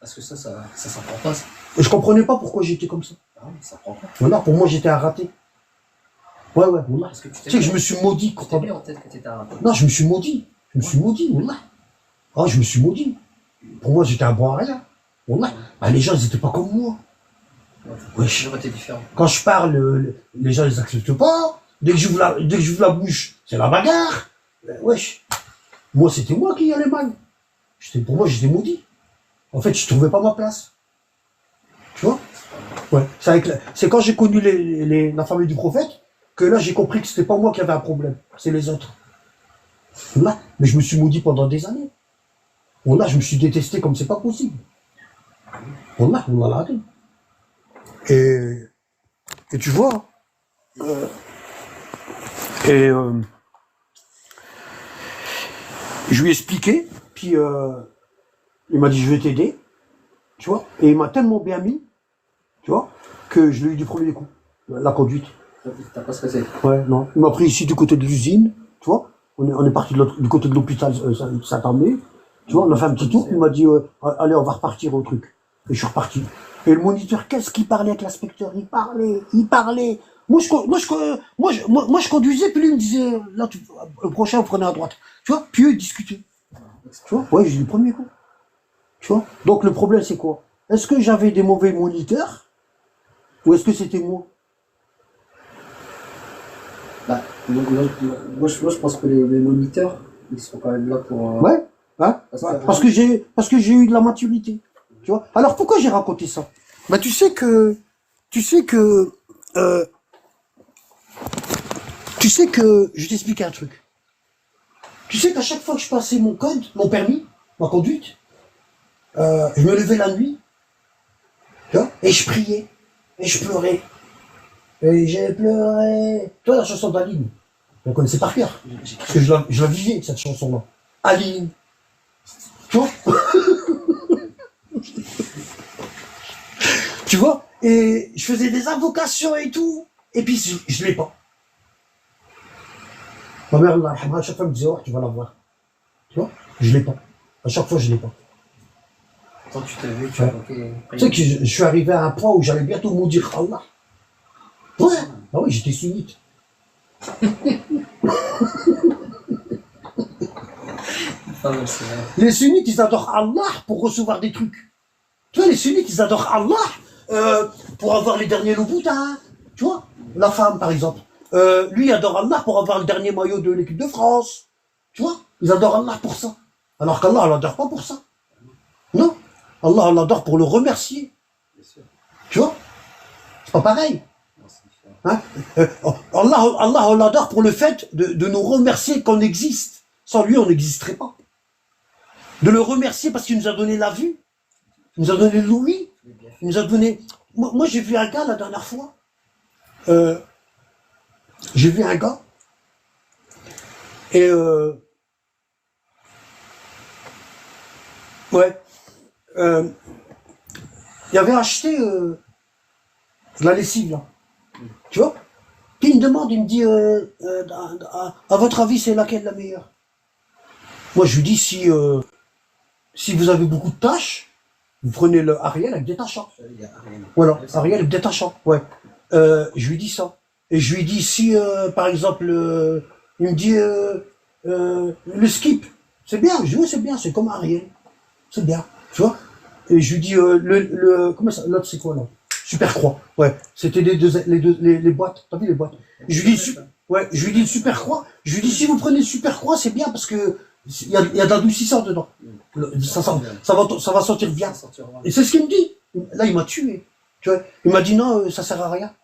Parce que ça s'apprend pas, ça. Je comprenais pas pourquoi j'étais comme ça. Ah oui, ça s'apprend pas. Voilà, pour moi, j'étais un raté. Ouais, voilà. Parce que tu sais que je me suis maudit. Tu t'es mis en tête que t'étais un raté. Non, je me suis maudit. Voilà. Ah, je me suis maudit. Pour moi, j'étais un bon à rien. Voilà. Bah, les gens, ils étaient pas comme moi. Wesh. J'aurais été différent. Quand je parle, les gens, ils acceptent pas. Dès que j'ouvre la bouche, c'est la bagarre. Wesh. Moi, c'était moi qui allais mal. Pour moi, j'étais maudit. En fait, je trouvais pas ma place. Tu vois? Ouais. C'est quand j'ai connu la famille du prophète que là, j'ai compris que c'était pas moi qui avait un problème. C'est les autres. Là. Mais je me suis maudit pendant des années. Là, je me suis détesté comme c'est pas possible. On l'a raté. Et tu vois, Et je lui ai expliqué, puis il m'a dit je vais t'aider, tu vois, et il m'a tellement bien mis, tu vois, que je l'ai eu du premier coup, la conduite. T'as pas stressé? Ouais, non. Il m'a pris ici du côté de l'usine, tu vois, on est parti du côté de l'hôpital Saint-Armé, tu vois, on a fait un petit tour, il m'a dit allez, on va repartir au truc. Et je suis reparti. Et le moniteur, qu'est-ce qu'il parlait avec l'inspecteur? Il parlait. Moi je conduisais, puis lui il me disait, là, le prochain, vous prenez à droite. Tu vois, puis eux, ils discutaient. Tu vois, ouais, j'ai eu le premier coup. Tu vois, donc le problème, c'est quoi? Est-ce que j'avais des mauvais moniteurs? Ou est-ce que c'était moi? Bah, moi, je pense que les moniteurs, ils sont quand même là pour... Ouais, hein? Parce que j'ai eu de la maturité. Tu vois. Alors pourquoi j'ai raconté ça? Bah tu sais que je t'explique un truc. Tu sais qu'à chaque fois que je passais mon code, mon permis, ma conduite, je me levais la nuit, tu vois, et je priais, et je pleurais. Et j'ai pleuré. Tu vois la chanson d'Aline, on la connaissait par cœur. Parce que je la vivais, cette chanson-là. Aline. Tu vois? Tu vois? Et je faisais des invocations et tout. Et puis je l'ai pas. Ma mère, Allah yarhamha, à chaque fois, elle me disait, oh, tu vas l'avoir. Tu vois? Je l'ai pas. À chaque fois, je l'ai pas. Quand tu t'es vu, tu as invoqué... Tu sais que je suis arrivé à un point où j'allais bientôt maudire Allah. Ouais. Ah oui, j'étais sunnite. Les sunnites, ils adorent Allah pour recevoir des trucs. Tu vois, les sunnites, ils adorent Allah pour avoir les derniers Louboutin. Tu vois, la femme, par exemple. Lui, il adore Allah pour avoir le dernier maillot de l'équipe de France. Tu vois, ils adorent Allah pour ça. Alors qu'Allah, on l'adore pas pour ça. Non. Allah, on l'adore pour le remercier. Tu vois, c'est pas pareil. Hein? Allah, on l'adore pour le fait de nous remercier qu'on existe. Sans lui, on n'existerait pas. De le remercier parce qu'il nous a donné la vue, il nous a donné l'ouïe, il nous a donné... Moi j'ai vu un gars la dernière fois, j'ai vu un gars, et ouais, il avait acheté de la lessive, là, tu vois, puis il me demande, il me dit, à votre avis, c'est laquelle la meilleure? Moi je lui dis, si vous avez beaucoup de tâches, vous prenez le Ariel avec détachant. Voilà, Ariel avec détachant, ouais. Je lui dis ça. Et je lui dis, si, par exemple, il me dit, le skip, c'est bien. Je dis, oui, c'est bien, c'est comme Ariel. C'est bien, tu vois. Et je lui dis, comment ça, l'autre, c'est quoi, là? Super Croix, ouais. C'était les boîtes, t'as vu les boîtes? Je lui dis, ouais, je lui dis le Super Croix. Je lui dis, si vous prenez le Super Croix, c'est bien parce que il y a de l'adoucissant dedans. Ça va sortir bien. Et c'est ce qu'il me dit. Là, il m'a tué. Tu vois, il m'a dit non, ça sert à rien.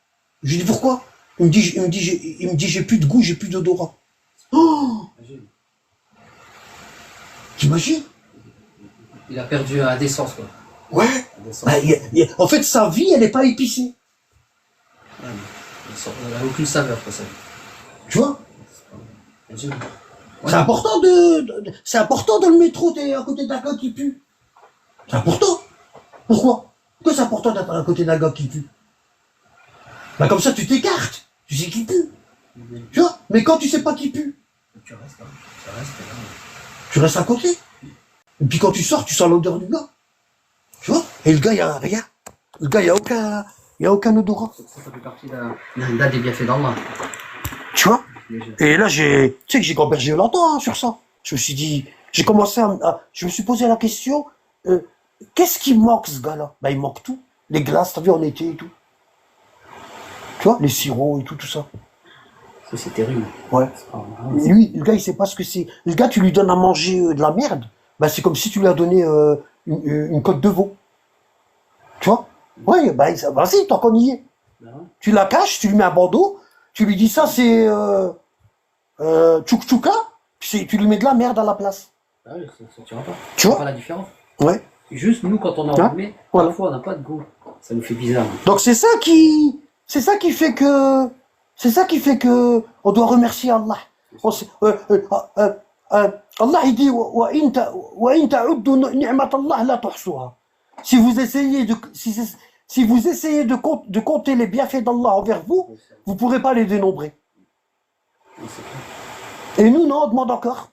Je lui dis pourquoi? Il me dit j'ai plus de goût, j'ai plus d'odorat. Oh! T'imagines? Il a perdu à d'essence, quoi. Ouais. Bah, en fait, sa vie, elle n'est pas épicée. Ouais, il n'a aucune saveur, quoi, ça. Tu vois? Imagine. C'est important c'est important dans le métro, t'es à côté d'un gars qui pue. C'est important. Pourquoi? Pourquoi c'est important d'être à côté d'un gars qui pue? Bah comme ça tu t'écartes, tu sais qui pue. Tu vois? Mais quand tu sais pas qui pue, Tu restes là. tu restes à côté. Et puis quand tu sors, tu sens l'odeur du gars. Tu vois? Et le gars, il n'y a rien. Le gars, il n'y a aucun odorat. Ça fait partie d'un des bienfaits d'Allah. Tu vois? Et là, tu sais que j'ai gambergé longtemps hein, sur ça. Je me suis dit, j'ai commencé je me suis posé la question, qu'est-ce qui manque ce gars-là? Ben, il manque tout. Les glaces, t'as vu, en été et tout. Tu vois, les sirops et tout ça. Ça, c'est terrible. Ouais. Et lui, le gars, il sait pas ce que c'est. Le gars, tu lui donnes à manger de la merde, ben, c'est comme si tu lui as donné une côte de veau. Tu vois? Ouais, ben, vas-y, tant qu'on y est. Tu la caches, tu lui mets un bandeau, tu lui dis ça, c'est tchouk-tchouka, puis tu lui mets de la merde à la place. Ah oui, ça tient pas. Tu vois? Pas la différence. Ouais. Juste, nous, quand on en Hein? met, Voilà. parfois, on n'a pas de goût. Ça nous fait bizarre. Donc c'est ça qui fait que C'est ça qui fait que on doit remercier Allah. Allah il dit وَإِن تَعُدُّوا نِعْمَةَ اللَّهِ لَا تُحْصُوهَا. Si vous essayez de compter les bienfaits d'Allah envers vous, vous ne pourrez pas les dénombrer. Et nous, non, on demande encore.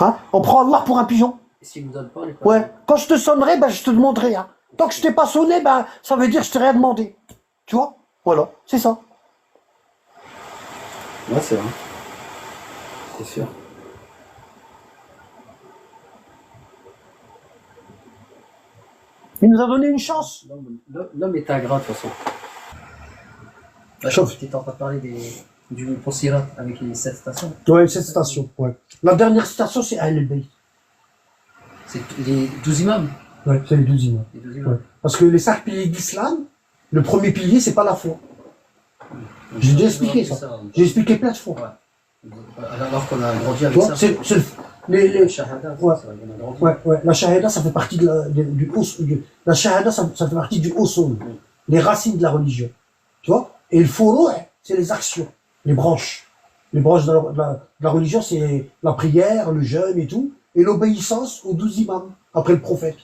Hein? On prend Allah pour un pigeon. Et s'il ne nous donne pas, les Ouais. Quand je te sonnerai, ben, je te demanderai. Hein. Tant que je t'ai pas sonné, ben, ça veut dire que je t'ai rien demandé. Tu vois? Voilà, c'est ça. Ouais, c'est vrai. C'est sûr. Il nous a donné une chance. L'homme est ingrat, de toute façon. Chauffe. Tu étais en train de parler du Sirat avec les 7 stations. Ouais, cette station. Ouais. La dernière station, c'est Ahl Bayt. C'est les 12 imams. Ouais, c'est les 12 imams. Les 12 imams. Ouais. Parce que les 5 piliers d'Islam, le premier pilier, c'est pas la foi. J'ai déjà expliqué ça. J'ai expliqué plein de fois. Ouais. Alors qu'on a grandi Tu avec vois, ça. les Shahada, ouais. c'est vrai, on a grandi. Ouais, ouais. La shahada, ça fait partie du haut. La shahada, ça fait partie du haut sol. Les racines de la religion. Tu vois? Et le furu', c'est les actions, les branches. Les branches de la religion, c'est la prière, le jeûne et tout. Et l'obéissance aux 12 imams, après le prophète.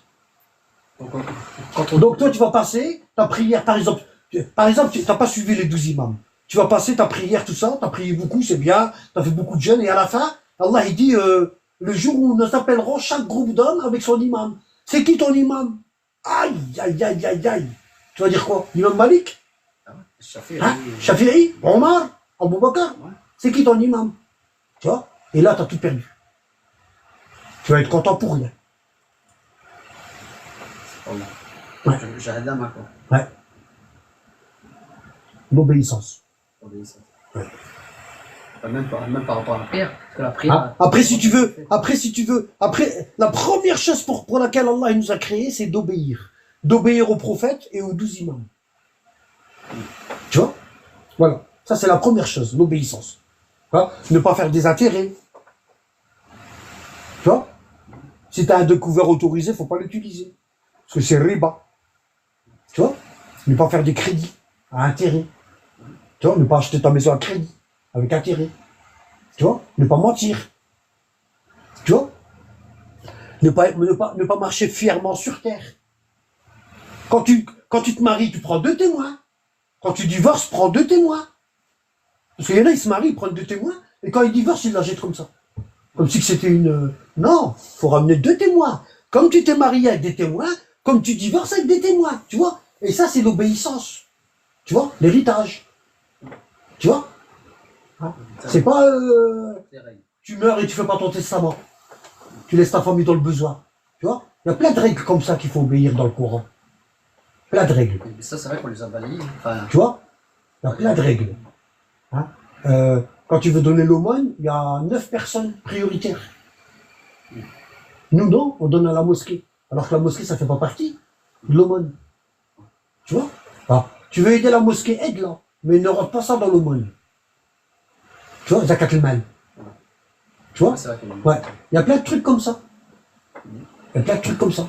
Donc toi, tu vas passer ta prière, par exemple, tu n'as pas suivi les 12 imams. Tu vas passer ta prière, tout ça, tu as prié beaucoup, c'est bien, tu as fait beaucoup de jeûnes, et à la fin, Allah il dit, le jour où nous appellerons chaque groupe d'hommes avec son imam. C'est qui ton imam? Aïe, aïe, aïe, aïe, aïe. Tu vas dire quoi? L'imam Malik? Hein? Shafi'i? Omar? Abu Bakr? Ouais. C'est qui ton imam? Tu vois? Et là, tu as tout perdu. Tu vas être content pour rien. Ouais. Shahada, ma quoi. Ouais. L'obéissance. Ouais. Même par rapport à la prière. Parce que la prière. Ah, après, si tu veux, la première chose pour laquelle Allah il nous a créé, c'est d'obéir. D'obéir aux prophètes et aux 12 imams. Tu vois? Voilà. Ça, c'est la première chose, l'obéissance. Ne pas faire des intérêts. Tu vois? Si tu as un découvert autorisé, il ne faut pas l'utiliser. Parce que c'est riba. Tu vois? Ne pas faire des crédits à intérêt. Tu vois? Ne pas acheter ta maison à crédit, avec intérêt. Tu vois? Ne pas mentir. Tu vois? Ne pas marcher fièrement sur terre. Quand tu te maries, tu prends 2 témoins. Quand tu divorces, prends 2 témoins. Parce qu'il y en a, ils se marient, ils prennent 2 témoins, et quand ils divorcent, ils la jettent comme ça. Comme si c'était une... Non, faut ramener 2 témoins. Comme tu t'es marié avec des témoins, comme tu divorces avec des témoins, tu vois. Et ça, c'est l'obéissance. Tu vois, l'héritage. Tu vois, hein? C'est pas... tu meurs et tu fais pas ton testament. Tu laisses ta famille dans le besoin. Tu vois, il y a plein de règles comme ça qu'il faut obéir dans le Coran. Plein de règles. Mais ça, c'est vrai qu'on les a balayées. Enfin, tu vois, il y a plein de règles. Hein? Quand tu veux donner l'aumône, il y a 9 personnes prioritaires. Nous, non, on donne à la mosquée. Alors que la mosquée, ça fait pas partie de l'aumône. Tu vois? Ah, tu veux aider la mosquée, aide-la. Mais ne rentre pas ça dans l'aumône. Tu vois, zakat al-mal. Tu vois? Ouais. Il y a plein de trucs comme ça. Il y a plein de trucs comme ça.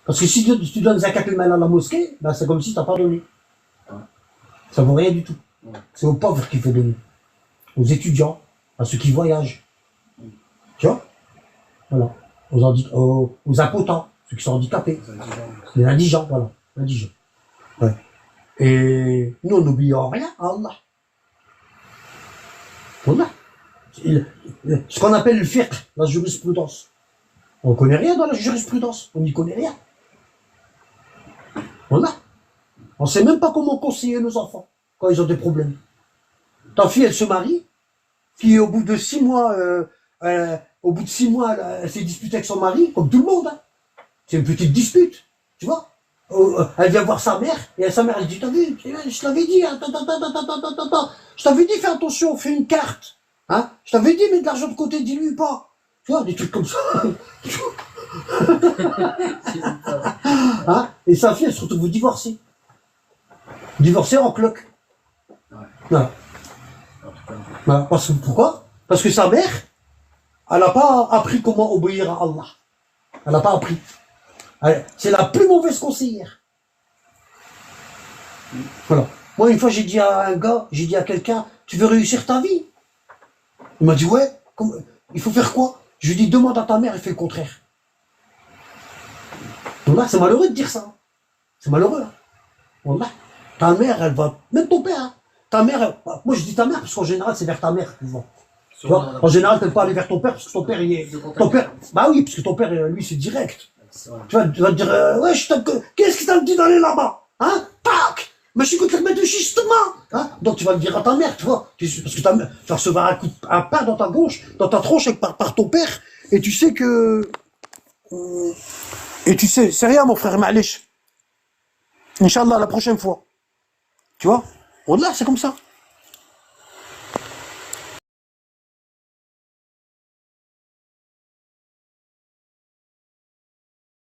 Parce que si tu donnes zakat al-mal à la mosquée, ben c'est comme si tu n'as pas donné. Ça vaut rien du tout. C'est aux pauvres qu'il faut donner. Aux étudiants, à ceux qui voyagent. Tu vois? Voilà. Aux impotents, ceux qui sont handicapés. Les indigents, voilà. Indigents. Ouais. Et nous, on n'oublie rien à Allah. Voilà. Ce qu'on appelle le fiqh, la jurisprudence. On ne connaît rien dans la jurisprudence. On n'y connaît rien. Voilà. On ne sait même pas comment conseiller nos enfants quand ils ont des problèmes. Ta fille, elle se marie, puis au bout de 6 mois, elle s'est disputée avec son mari, comme tout le monde. Hein. C'est une petite dispute, tu vois. Elle vient voir sa mère, et sa mère, elle dit, t'as vu, je t'avais dit, attends, je t'avais dit, fais attention, fais une carte. Hein, je t'avais dit, mets de l'argent de côté, dis-lui pas. Tu vois, des trucs comme ça. Hein, et sa fille, elle se retrouve divorcée. Divorcée en cloque. Voilà. Voilà. Pourquoi? Parce que sa mère, elle n'a pas appris comment obéir à Allah. Elle n'a pas appris. C'est la plus mauvaise conseillère. Voilà. Moi, une fois, j'ai dit à un gars, j'ai dit à quelqu'un, tu veux réussir ta vie? Il m'a dit, ouais, il faut faire quoi? Je lui ai dit, demande à ta mère, elle fait le contraire. Wallah, c'est malheureux de dire ça. C'est malheureux. Hein. Wallah. Ta mère, elle va, même ton père, hein. Ta mère, moi je dis ta mère, parce qu'en général, c'est vers ta mère, souvent. Tu vois, en général, tu ne peux pas aller vers ton père, parce que ton père, il est. Ton père, bah oui, parce que ton père, lui, c'est direct. Tu vas te dire, ouais, qu'est-ce que t'as dit d'aller là-bas? Hein? Tac! Mais je suis contre le de justement! Hein? Donc tu vas le dire à ta mère, tu vois. Parce que ta mère, tu vas recevoir un pain dans ta gauche, dans ta tronche par ton père, et tu sais que. Et tu sais, c'est rien, mon frère, Ma'alish. Inch'Allah, la prochaine fois. Tu vois? Wallah, c'est comme ça.